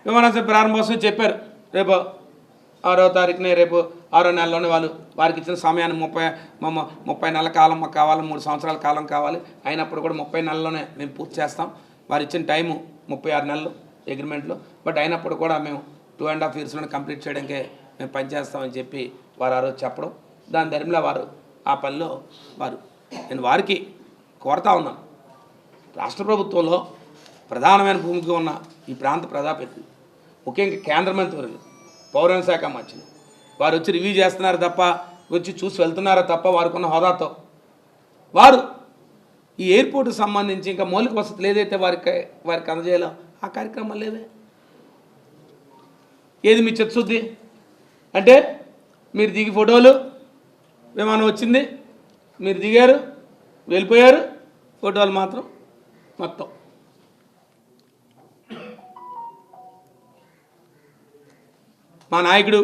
విమానాశ్రయ ప్రారంభోత్సవం చెప్పారు రేపు 6వ తారీఖునే, రేపు 6వ నెలలోనే వారికి ఇచ్చిన సమయాన్ని 30 నెలల కాలం మాకు కావాలి, 3 సంవత్సరాల కాలం కావాలి. అయినప్పుడు కూడా 30 నెలల్లోనే మేము పూర్తి చేస్తాం. వారు ఇచ్చిన టైము 36 నెలలు అగ్రిమెంట్లో. బట్ అయినప్పుడు కూడా మేము 2.5 yearsలోనే కంప్లీట్ చేయడానికే మేము పనిచేస్తామని చెప్పి వారు ఆ రోజు చెప్పడం, దాని ధర్మిలో వారు ఆ పనిలో నేను వారికి కోరుతా ఉన్నాను. రాష్ట్ర ప్రభుత్వంలో ప్రధానమైన భూమికి ఉన్న ఈ ప్రాంత ప్రజాప్రతినిధులు, ముఖ్యంగా కేంద్ర మంత్రివర్యులు, పౌరాణ శాఖ మంత్రులు వారు వచ్చి రివ్యూ చేస్తున్నారు తప్ప, వచ్చి చూసి వెళ్తున్నారా తప్ప వారికి ఉన్న హోదాతో వారు ఈ ఎయిర్పోర్ట్కి సంబంధించి ఇంకా మౌలిక వసతులు ఏదైతే వారికి అందజేయాలో ఆ కార్యక్రమాలు లేవే. ఏది మీ చిత్తశుద్ధి అంటే మీరు దిగి ఫోటోలు విమానం వచ్చింది, మీరు దిగారు, వెళ్ళిపోయారు, ఫోటోలు మాత్రం మొత్తం. మా నాయకుడు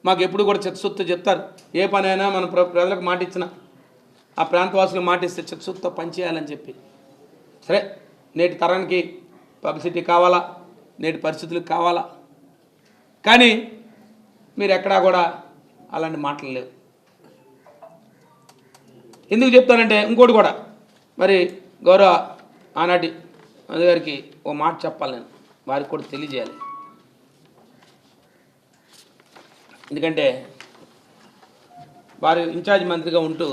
మాకు ఎప్పుడు కూడా చిత్తశుద్ధితో చెప్తారు, ఏ పని అయినా మన ప్రజలకు మాట ఇచ్చిన, ఆ ప్రాంతవాసులకు మాట ఇస్తే చిత్తశుద్ధితో పనిచేయాలని చెప్పి. సరే, నేటి తరానికి పబ్లిసిటీ కావాలా, నేటి పరిస్థితులకు కావాలా, కానీ మీరు ఎక్కడా కూడా అలాంటి మాటలు లేవు. ఎందుకు చెప్తానంటే ఇంకోటి కూడా, మరి గౌరవ ఆనాటి మంత్రి గారికి ఓ మాట చెప్పాలి, నేను వారికి కూడా తెలియజేయాలి. ఎందుకంటే వారు ఇన్ఛార్జ్ మంత్రిగా ఉంటూ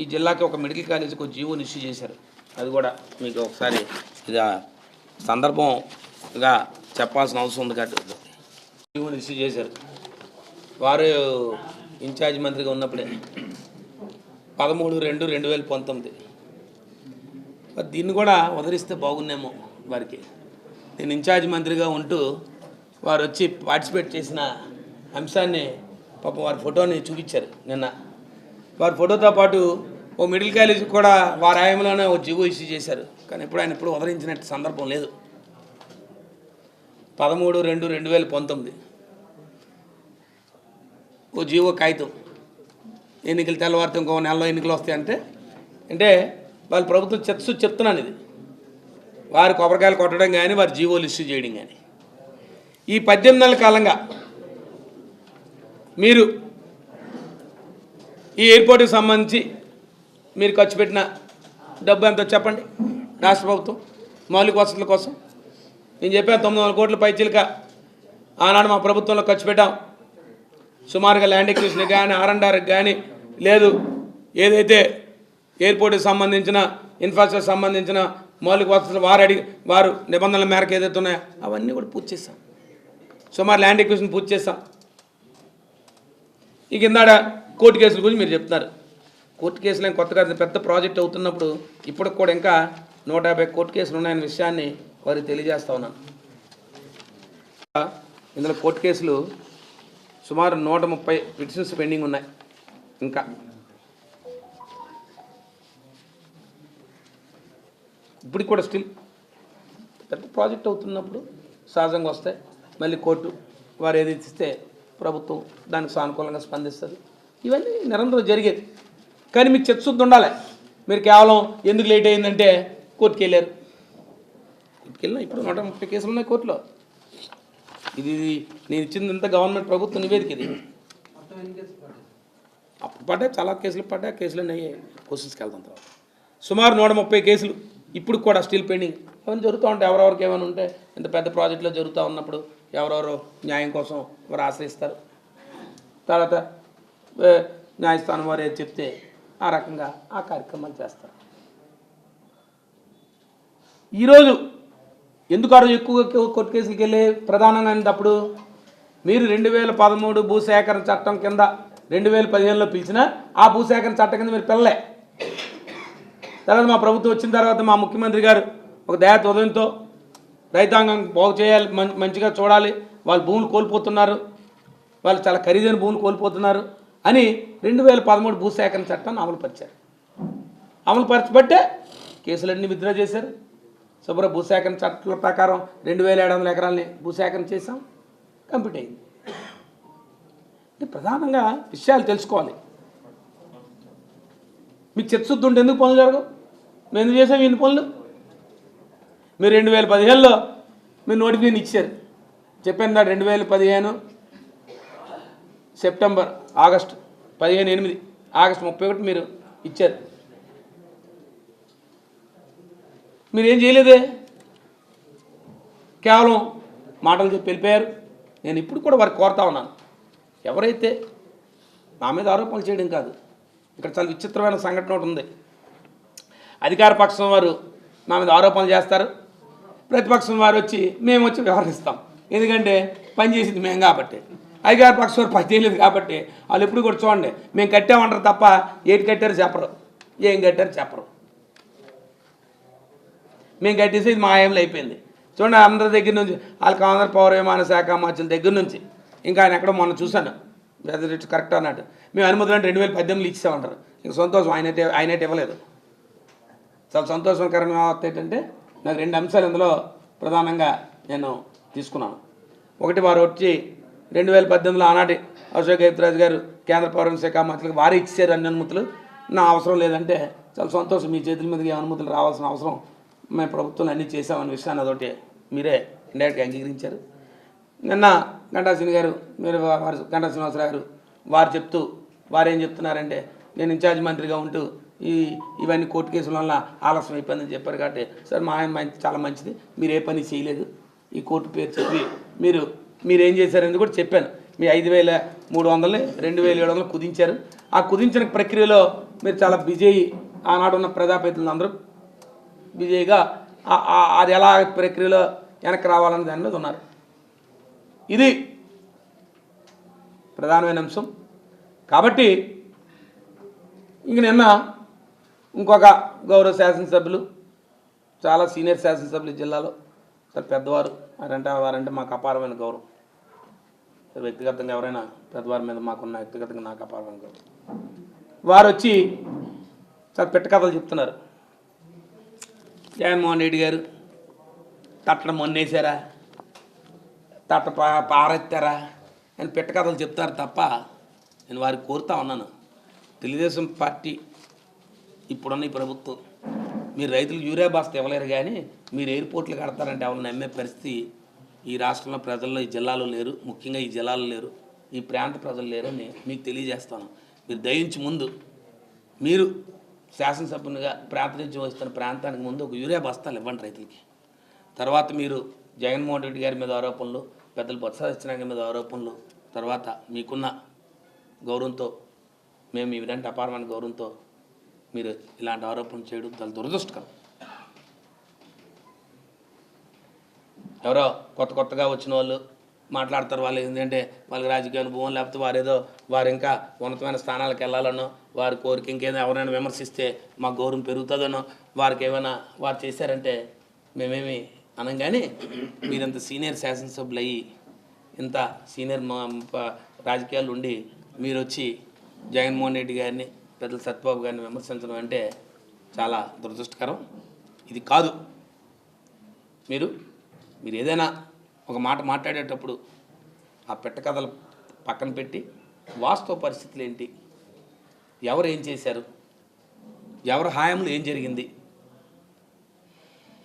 ఈ జిల్లాకి ఒక మెడికల్ కాలేజీకి ఒక జీవోని ఇష్యూ చేశారు. అది కూడా మీకు ఒకసారి ఇది సందర్భంగా చెప్పాల్సిన అవసరం ఉంది కాబట్టి జీవోని ఇష్యూ చేశారు. వారు ఇన్ఛార్జ్ మంత్రిగా ఉన్నప్పుడే 13/2/2019. దీన్ని కూడా వదిలిస్తే బాగున్నేమో వారికి. నేను ఇన్ఛార్జ్ మంత్రిగా ఉంటూ వారు వచ్చి పార్టిసిపేట్ చేసిన అంశాన్ని పాపం వారి ఫోటోని చూపించారు నిన్న. వారి ఫోటోతో పాటు ఓ మెడికల్ కాలేజీకి కూడా వారి ఆయంలోనే ఓ జీవో ఇష్యూ చేశారు. కానీ ఆయన ఎప్పుడు వదిలించినట్టు సందర్భం లేదు. 13/2/2019 ఓ జీవో కాగితం, ఎన్నికలు తెల్లవారితే ఇంకో నెలలో ఎన్నికలు వస్తాయంటే అంటే వాళ్ళ ప్రభుత్వం చెప్తున్నాను. ఇది వారి కొబ్బరికాయలు కొట్టడం కానీ, వారి జీవోలు ఇష్యూ చేయడం కానీ. ఈ 18 నెలల కాలంగా మీరు ఈ ఎయిర్పోర్ట్కి సంబంధించి మీరు ఖర్చు పెట్టిన డబ్బు ఎంతో చెప్పండి. రాష్ట్ర ప్రభుత్వం మౌలిక వసతుల కోసం నేను చెప్పాను, 900 కోట్ల పైచీలక ఆనాడు మా ప్రభుత్వంలో ఖర్చు పెట్టాం. సుమారుగా ల్యాండ్ ఎక్విజిషన్ కానీ, R&Rకి కానీ, లేదు ఏదైతే ఎయిర్పోర్ట్కి సంబంధించిన ఇన్ఫ్రాస్ట్రక్చర్ సంబంధించిన మౌలిక వసతులు వారు నిబంధనల మేరకు ఏదైతే ఉన్నాయో అవన్నీ కూడా పూర్తి చేస్తాం. సుమారు ల్యాండ్ ఎక్విజిషన్ పూర్తి చేస్తాం. ఈ కిందాడ కోర్టు కేసుల గురించి మీరు చెప్తున్నారు. కోర్టు కేసులు ఏం కొత్తగా పెద్ద ప్రాజెక్ట్ అవుతున్నప్పుడు ఇప్పటికి కూడా ఇంకా 150 కోర్టు కేసులు ఉన్నాయన్న విషయాన్ని వారికి తెలియజేస్తా ఉన్నాను. ఇందులో కోర్టు కేసులు సుమారు 130 పిటిషన్స్ పెండింగ్ ఉన్నాయి. ఇంకా ఇప్పటికి కూడా స్టిల్ పెద్ద ప్రాజెక్ట్ అవుతున్నప్పుడు సహజంగా వస్తాయి. మళ్ళీ కోర్టు వారు ఏది ఇస్తే ప్రభుత్వం దానికి సానుకూలంగా స్పందిస్తుంది. ఇవన్నీ నిరంతరం జరిగేది. కానీ మీకు చిత్తశుద్ధి ఉండాలి. మీరు కేవలం ఎందుకు లేట్ అయిందంటే కోర్టుకి వెళ్ళారు. కోర్టుకి వెళ్ళినా ఇప్పుడు 130 కేసులు ఉన్నాయి కోర్టులో. ఇది నేను ఇచ్చిందంతా గవర్నమెంట్ ప్రభుత్వ నివేదిక. ఇది అప్పుడు పడ్డాయి, చాలా కేసులు పడ్డాయి. కేసులన్నీ అయ్యాయి, క్వశ్చన్స్కి వెళ్తాం. తర్వాత సుమారు 130 కేసులు ఇప్పుడు కూడా స్టిల్ పెండింగ్. అవన్నీ జరుగుతూ ఉంటాయి. ఎవరెవరికి ఏమైనా ఉంటే ఇంత పెద్ద ప్రాజెక్టులో జరుగుతూ ఉన్నప్పుడు ఎవరెవరో న్యాయం కోసం వారు ఆశ్రయిస్తారు. తర్వాత న్యాయస్థానం వారు ఏది చెప్తే ఆ రకంగా ఆ కార్యక్రమాలు చేస్తారు. ఈరోజు ఎందుకు ఆ రోజు ఎక్కువగా కోర్టు కేసులకు వెళ్ళి ప్రధానంగా అయినప్పుడు మీరు 2013 భూసేకరణ చట్టం కింద 2015లో పిలిచిన ఆ భూసేకరణ చట్టం కింద మీరు పిల్లలే. తర్వాత మా ప్రభుత్వం వచ్చిన తర్వాత మా ముఖ్యమంత్రి గారు ఒక దయా ఉదయంతో రైతాంగం బాగు చేయాలి, మంచిగా చూడాలి, వాళ్ళు భూములు కోల్పోతున్నారు, వాళ్ళు చాలా ఖరీదైన భూములు కోల్పోతున్నారు అని 2013 భూసేకరణ చట్టాన్ని అమలుపరిచారు. అమలుపరచబట్టే కేసులన్నీ విత్డ్రా చేశారు. శుభ్ర భూసేకరణ చట్టాల ప్రకారం 2700 ఎకరాలని భూసేకరణ చేశాం, కంప్లీట్ అయింది. అంటే ప్రధానంగా విషయాలు తెలుసుకోవాలి. మీకు చిత్తశుద్ధి ఉంటే ఎందుకు పనులు జరగవు? మేము ఎందుకు చేసాం ఇన్ని పనులు? మీరు 2015లో మీరు నోటిఫికేషన్ ఇచ్చారు. చెప్పాను కదా, 2015 సెప్టెంబర్ ఆగస్టు 15/8 ఆగస్టు 31 మీరు ఇచ్చారు. మీరేం చేయలేదే, కేవలం మాటలు చెప్పి వెళ్ళిపోయారు. నేను ఇప్పుడు కూడా వారికి కోరుతా ఉన్నాను, ఎవరైతే నా మీద ఆరోపణలు చేయడం కాదు, ఇక్కడ చాలా విచిత్రమైన సంఘటన ఒకటి ఉంది. అధికార పక్షం వారు నా మీద ఆరోపణలు చేస్తారు, ప్రతిపక్షం వారు వచ్చి మేము వచ్చి వ్యవహరిస్తాం. ఎందుకంటే పని చేసింది మేము కాబట్టి. అధికార పక్షం వారు పని చేయలేదు కాబట్టి వాళ్ళు ఎప్పుడు కూడా చూడండి, మేము కట్టామంటారు తప్ప ఏటి కట్టారు చెప్పరు, ఏం కట్టారు చెప్పరు. మేము కట్టేసి మా ఆయంలో అయిపోయింది. చూడండి, అందరి దగ్గర నుంచి వాళ్ళకి ఆంధ్ర పౌర విమాన శాఖ మంత్రుల దగ్గర నుంచి ఇంకా ఆయన ఎక్కడో మొన్న చూశాను, ఇట్స్ కరెక్ట్ అన్నట్టు. మేము అనుమతులు అంటే 2018 ఇచ్చామంటారు. ఇంక సంతోషం, ఆయనైతే ఇవ్వలేదు. చాలా సంతోషకరమైన వార్త ఏంటంటే నాకు 2 అంశాలు ఇందులో ప్రధానంగా నేను తీసుకున్నాను. ఒకటి, వారు వచ్చి 2018లో ఆనాటి అశోక్ గజపతిరాజు గారు కేంద్ర పౌర శాఖ మంత్రులకు వారే ఇచ్చారు అన్ని అనుమతులు, నా అవసరం లేదంటే చాలా సంతోషం, మీ చేతుల మీదకి అనుమతులు రావాల్సిన అవసరం మేము ప్రభుత్వం అన్నీ చేసామన్న విషయాన్ని అదొకటి మీరే ఇండైరెక్ట్గా అంగీకరించారు. నిన్న గంటా శ్రీనివాసరావు గారు, మీరు గంటా శ్రీనివాసరావు గారు వారు ఏం చెప్తున్నారంటే నేను ఇన్ఛార్జ్ మంత్రిగా ఉంటూ ఇవన్నీ కోర్టు కేసుల వల్ల ఆలస్యం అయిపోయిందని చెప్పారు. కాబట్టి సార్ మా ఆయన చాలా మంచిది, మీరు ఏ పని చేయలేదు, ఈ కోర్టు పేరు చెప్పి మీరేం చేశారని కూడా చెప్పాను. మీ 5,300ని 2,700 కుదించారు. ఆ కుదించిన ప్రక్రియలో మీరు చాలా బిజీ అయ్యి ఆనాడు ఉన్న ప్రజాప్రతినిధులు అందరూ బిజీగా అది ఎలా ప్రక్రియలో వెనక్కి రావాలని దాని మీద ఉన్నారు. ఇది ప్రధానమైన అంశం. కాబట్టి ఇంక నిన్న ఇంకొక గౌరవ శాసనసభ్యులు, చాలా సీనియర్ శాసనసభ్యులు జిల్లాలో, చాలా పెద్దవారు, వారంటే మాకు అపారమైన గౌరవం. వ్యక్తిగతంగా ఎవరైనా పెద్దవారి మీద మాకున్న వ్యక్తిగతంగా నాకు అపారమైన గౌరవం. వారు వచ్చి చాలా పెట్ట కథలు చెప్తున్నారు. జగన్మోహన్ రెడ్డి గారు తట్టడం మొన్నేసారా, తట్ట పారెత్తారా అని పెట్ట కథలు చెప్తారు తప్ప నేను వారికి కోరుతా ఉన్నాను, తెలుగుదేశం పార్టీ ఇప్పుడున్న ఈ ప్రభుత్వం మీరు రైతులకు యూరియా బాస్తా ఇవ్వలేరు, కానీ మీరు ఎయిర్పోర్ట్లు కడతారంటే ఎవరు నమ్మే పరిస్థితి ఈ రాష్ట్రంలో ప్రజల్లో, ఈ జిల్లాలో లేరు. ముఖ్యంగా ఈ జిల్లాలో లేరు, ఈ ప్రాంత ప్రజలు లేరని మీకు తెలియజేస్తాను. మీరు దయించి ముందు మీరు శాసనసభ్యునిగా ప్రాతినిధ్యం వస్తున్న ప్రాంతానికి ముందు ఒక యూరియా బస్తాలు ఇవ్వండి రైతులకి. తర్వాత మీరు జగన్మోహన్ రెడ్డి గారి మీద ఆరోపణలు, పెద్దలు బొత్స సత్యనారాయణ మీద ఆరోపణలు, తర్వాత మీకున్న గౌరవంతో, మేము ఇలాంటి అపారమైన గౌరవంతో మీరు ఇలాంటి ఆరోపణలు చేయడం చాలా దురదృష్టకరం. ఎవరో కొత్తగా వచ్చిన వాళ్ళు మాట్లాడతారు, వాళ్ళు ఏంటంటే వాళ్ళకి రాజకీయ అనుభవం, లేకపోతే వారు ఇంకా ఉన్నతమైన స్థానాలకు వెళ్ళాలనో, వారి కోరిక ఇంకేదో ఎవరైనా విమర్శిస్తే మా గౌరవం పెరుగుతుందనో, వారికి ఏమైనా వారు చేశారంటే మేమేమి అనగానే మీరంత సీనియర్ శాసనసభ్యులు అయ్యి ఇంత సీనియర్ రాజకీయాలు ఉండి మీరు వచ్చి జగన్మోహన్ రెడ్డి గారిని, పెద్దల సత్యబాబు గారిని విమర్శించడం అంటే చాలా దురదృష్టకరం. ఇది కాదు. మీరు ఏదైనా ఒక మాట మాట్లాడేటప్పుడు ఆ పెట్ట కథలు పక్కన పెట్టి వాస్తవ పరిస్థితులు ఏంటి, ఎవరు ఏం చేశారు, ఎవరి హాయంలో ఏం జరిగింది,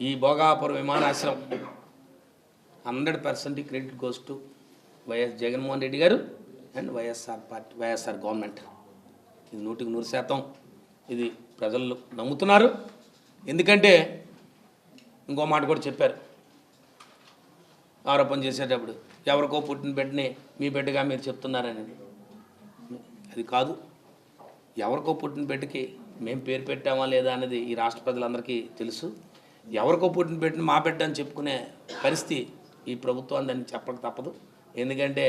ఈ భోగాపురం విమానాశ్రయం 100% credit goes to YS Jaganmohan Reddy గారు అండ్ వైఎస్ఆర్ గవర్నమెంట్. ఇది 100% ఇది ప్రజలు నమ్ముతున్నారు. ఎందుకంటే ఇంకో మాట కూడా చెప్పారు ఆరోపణ చేసేటప్పుడు, ఎవరికో పుట్టిన బిడ్డని మీ బిడ్డగా మీరు చెప్తున్నారని. అది కాదు. ఎవరికో పుట్టిన బిడ్డకి మేము పేరు పెట్టామా లేదా అనేది ఈ రాష్ట్ర ప్రజలందరికీ తెలుసు. ఎవరికో పుట్టిన బిడ్డని మా బిడ్డ అని చెప్పుకునే పరిస్థితి ఈ ప్రభుత్వాన్ని దాన్ని చెప్పక తప్పదు. ఎందుకంటే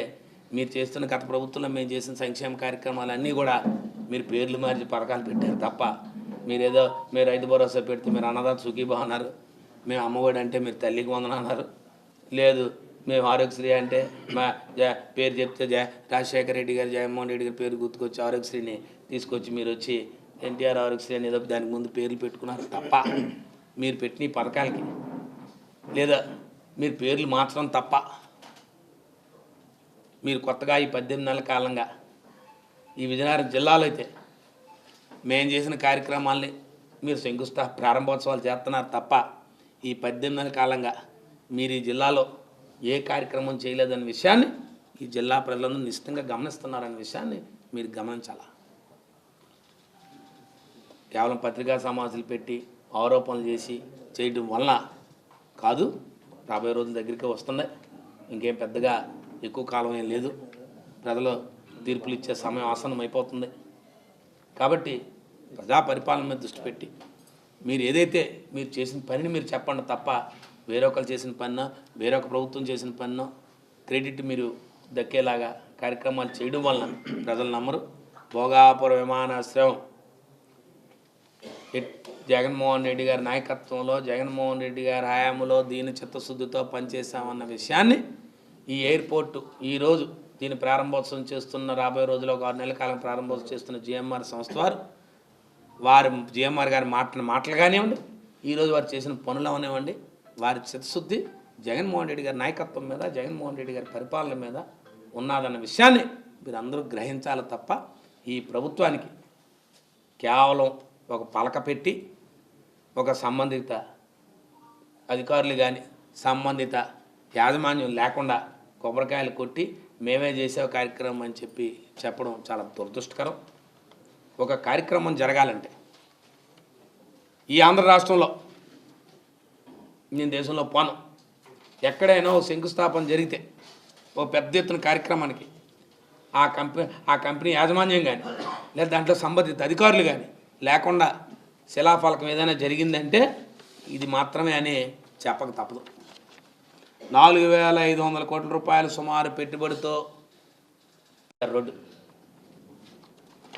మీరు చేస్తున్న గత ప్రభుత్వంలో మేము చేసిన సంక్షేమ కార్యక్రమాలన్నీ కూడా మీరు పేర్లు మార్చి పథకాలు పెట్టారు తప్ప, మీరు రైతు భరోసా పెడితే మీరు అన్నదాత సుఖీభావ అన్నారు, మేము అమ్మఒడి అంటే మీరు తల్లికి వందన అన్నారు, లేదు మేము ఆరోగ్యశ్రీ అంటే మా పేరు చెప్తే రాజశేఖర రెడ్డి గారు, జగన్మోహన్ రెడ్డి గారి పేరు గుర్తుకొచ్చి ఆరోగ్యశ్రీని తీసుకొచ్చి మీరు వచ్చి ఎన్టీఆర్ ఆరోగ్యశ్రీ అనేది దానికి ముందు పేర్లు పెట్టుకున్నారు తప్ప, మీరు పెట్టిన ఈ పథకాలకి లేదా మీరు పేర్లు మార్చడం తప్ప, మీరు కొత్తగా ఈ 18 నెలల కాలంగా ఈ విజయనగరం జిల్లాలో అయితే మేము చేసిన కార్యక్రమాల్ని మీరు ప్రారంభోత్సవాలు చేస్తున్నారు తప్ప, ఈ 18 నెలల కాలంగా మీరు ఈ జిల్లాలో ఏ కార్యక్రమం చేయలేదనే విషయాన్ని ఈ జిల్లా ప్రజలందరూ నిశ్చితంగా గమనిస్తున్నారనే విషయాన్ని మీరు గమనించాలి. కేవలం పత్రికా సమావేశాలు పెట్టి ఆరోపణలు చేసి చేయడం వల్ల కాదు. రాబోయే రోజుల దగ్గరికి వస్తున్నాయి, ఇంకేం పెద్దగా ఎక్కువ కాలం ఏం లేదు, ప్రజలు తీర్పులు ఇచ్చే సమయం ఆసన్నం అయిపోతుంది. కాబట్టి ప్రజా పరిపాలన మీద దృష్టి పెట్టి మీరు ఏదైతే మీరు చేసిన పనిని మీరు చెప్పండి తప్ప, వేరొకరు చేసిన పనినో వేరొక ప్రభుత్వం చేసిన పనినో క్రెడిట్ మీరు దక్కేలాగా కార్యక్రమాలు చేయడం వలన ప్రజలు నమ్మరు. భోగాపురం విమానాశ్రయం జగన్మోహన్ రెడ్డి గారి నాయకత్వంలో, జగన్మోహన్ రెడ్డి గారి హయాంలో దీని చిత్తశుద్ధితో పనిచేశామన్న విషయాన్ని, ఈ ఎయిర్పోర్టు ఈరోజు దీని ప్రారంభోత్సవం చేస్తున్న రాబోయే రోజుల్లో ఒక 6 నెలల కాలం ప్రారంభోత్సవం చేస్తున్న జిఎంఆర్ సంస్థ వారు జిఎంఆర్ గారి మాటలు కానివ్వండి, ఈరోజు వారు చేసిన పనులు అవనివ్వండి, వారి చిత్తశుద్ధి జగన్మోహన్ రెడ్డి గారి నాయకత్వం మీద, జగన్మోహన్ రెడ్డి గారి పరిపాలన మీద ఉన్నదన్న విషయాన్ని మీరు అందరూ గ్రహించాలి తప్ప ఈ ప్రభుత్వానికి కేవలం ఒక పలక పెట్టి ఒక సంబంధిత అధికారులు కానీ సంబంధిత యాజమాన్యం లేకుండా కొబ్బరికాయలు కొట్టి మేమే చేసే కార్యక్రమం అని చెప్పడం చాలా దురదృష్టకరం. ఒక కార్యక్రమం జరగాలంటే ఈ ఆంధ్ర రాష్ట్రంలో, నేను దేశంలో పోను, ఎక్కడైనా ఓ శంకుస్థాపన జరిగితే ఓ పెద్ద ఎత్తున కార్యక్రమానికి ఆ కంపెనీ యాజమాన్యం కానీ లేదా దాంట్లో సంబంధిత అధికారులు కానీ లేకుండా శిలాఫలకం ఏదైనా జరిగిందంటే ఇది మాత్రమే అని చెప్పక తప్పదు. 4,500 కోట్ల రూపాయలు సుమారు పెట్టుబడితో రోడ్డు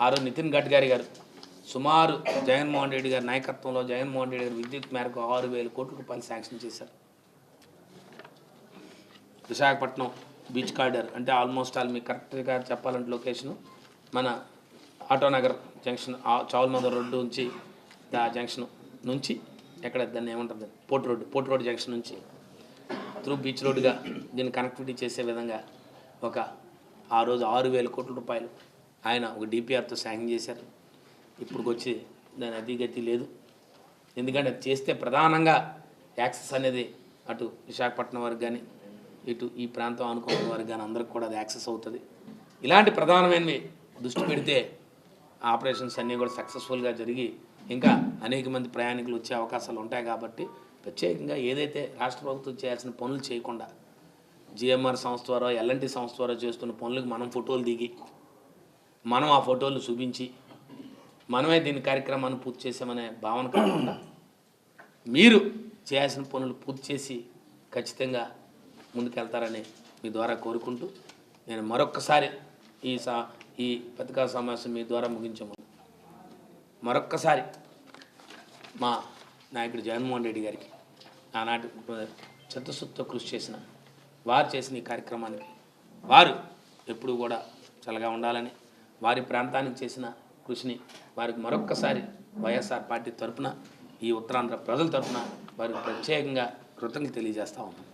ఆ రోజు నితిన్ గడ్కరీ గారు సుమారు జగన్మోహన్ రెడ్డి గారి నాయకత్వంలో జగన్మోహన్ రెడ్డి గారి విద్యుత్ మేరకు 6,000 కోట్ల రూపాయలు శాంక్షన్ చేశారు. విశాఖపట్నం బీచ్ కారిడార్ అంటే ఆల్మోస్ట్ ఆల్ మీకు కరెక్ట్గా చెప్పాలంటే లొకేషను మన ఆటోనగర్ జంక్షన్ చౌల్మందర్ రోడ్డు నుంచి జంక్షన్ నుంచి ఎక్కడ దాన్ని ఏమంటుంది పోర్ట్ రోడ్ జంక్షన్ నుంచి త్రూ బీచ్ రోడ్డుగా దీన్ని కనెక్టివిటీ చేసే విధంగా ఆ రోజు 6,000 కోట్ల రూపాయలు ఆయన ఒక డిపిఆర్తో శాంక్షన్ చేశారు. ఇప్పుడు వచ్చి దాని అధిగతి లేదు. ఎందుకంటే అది చేస్తే ప్రధానంగా యాక్సెస్ అనేది అటు విశాఖపట్నం వరకు కానీ ఇటు ఈ ప్రాంతం అనుకున్న వారికి కానీ అందరికి కూడా అది యాక్సెస్ అవుతుంది. ఇలాంటి ప్రధానమైనవి దృష్టి పెడితే ఆపరేషన్స్ అన్నీ కూడా సక్సెస్ఫుల్గా జరిగి ఇంకా అనేక మంది ప్రయాణికులు వచ్చే అవకాశాలు ఉంటాయి. కాబట్టి ప్రత్యేకంగా ఏదైతే రాష్ట్ర ప్రభుత్వం చేయాల్సిన పనులు చేయకుండా జిఎంఆర్ సంస్థ ద్వారా ఎల్ఎన్టీ సంస్థ ద్వారా చేస్తున్న పనులకు మనం ఫోటోలు దిగి మనం ఆ ఫోటోలు చూపించి మనమే దీని కార్యక్రమాన్ని పూర్తి చేసామనే భావన కాకుండా మీరు చేయాల్సిన పనులు పూర్తి చేసి ఖచ్చితంగా ముందుకెళ్తారని మీ ద్వారా కోరుకుంటూ నేను మరొక్కసారి ఈ పత్రికా సమావేశం మీ ద్వారా ముగించము మరొక్కసారి మా నాయకుడు జగన్మోహన్ రెడ్డి గారికి ఆనాటి చిత్తశుద్ధితో కృషి చేసిన వారు చేసిన ఈ కార్యక్రమానికి వారు ఎప్పుడూ కూడా చల్లగా ఉండాలని వారి ప్రాంతానికి చేసిన కృషిని వారికి మరొక్కసారి వైఎస్ఆర్ పార్టీ తరఫున ఈ ఉత్తరాంధ్ర ప్రజల తరఫున వారికి ప్రత్యేకంగా కృతజ్ఞతలు తెలియజేస్తా ఉన్నాం.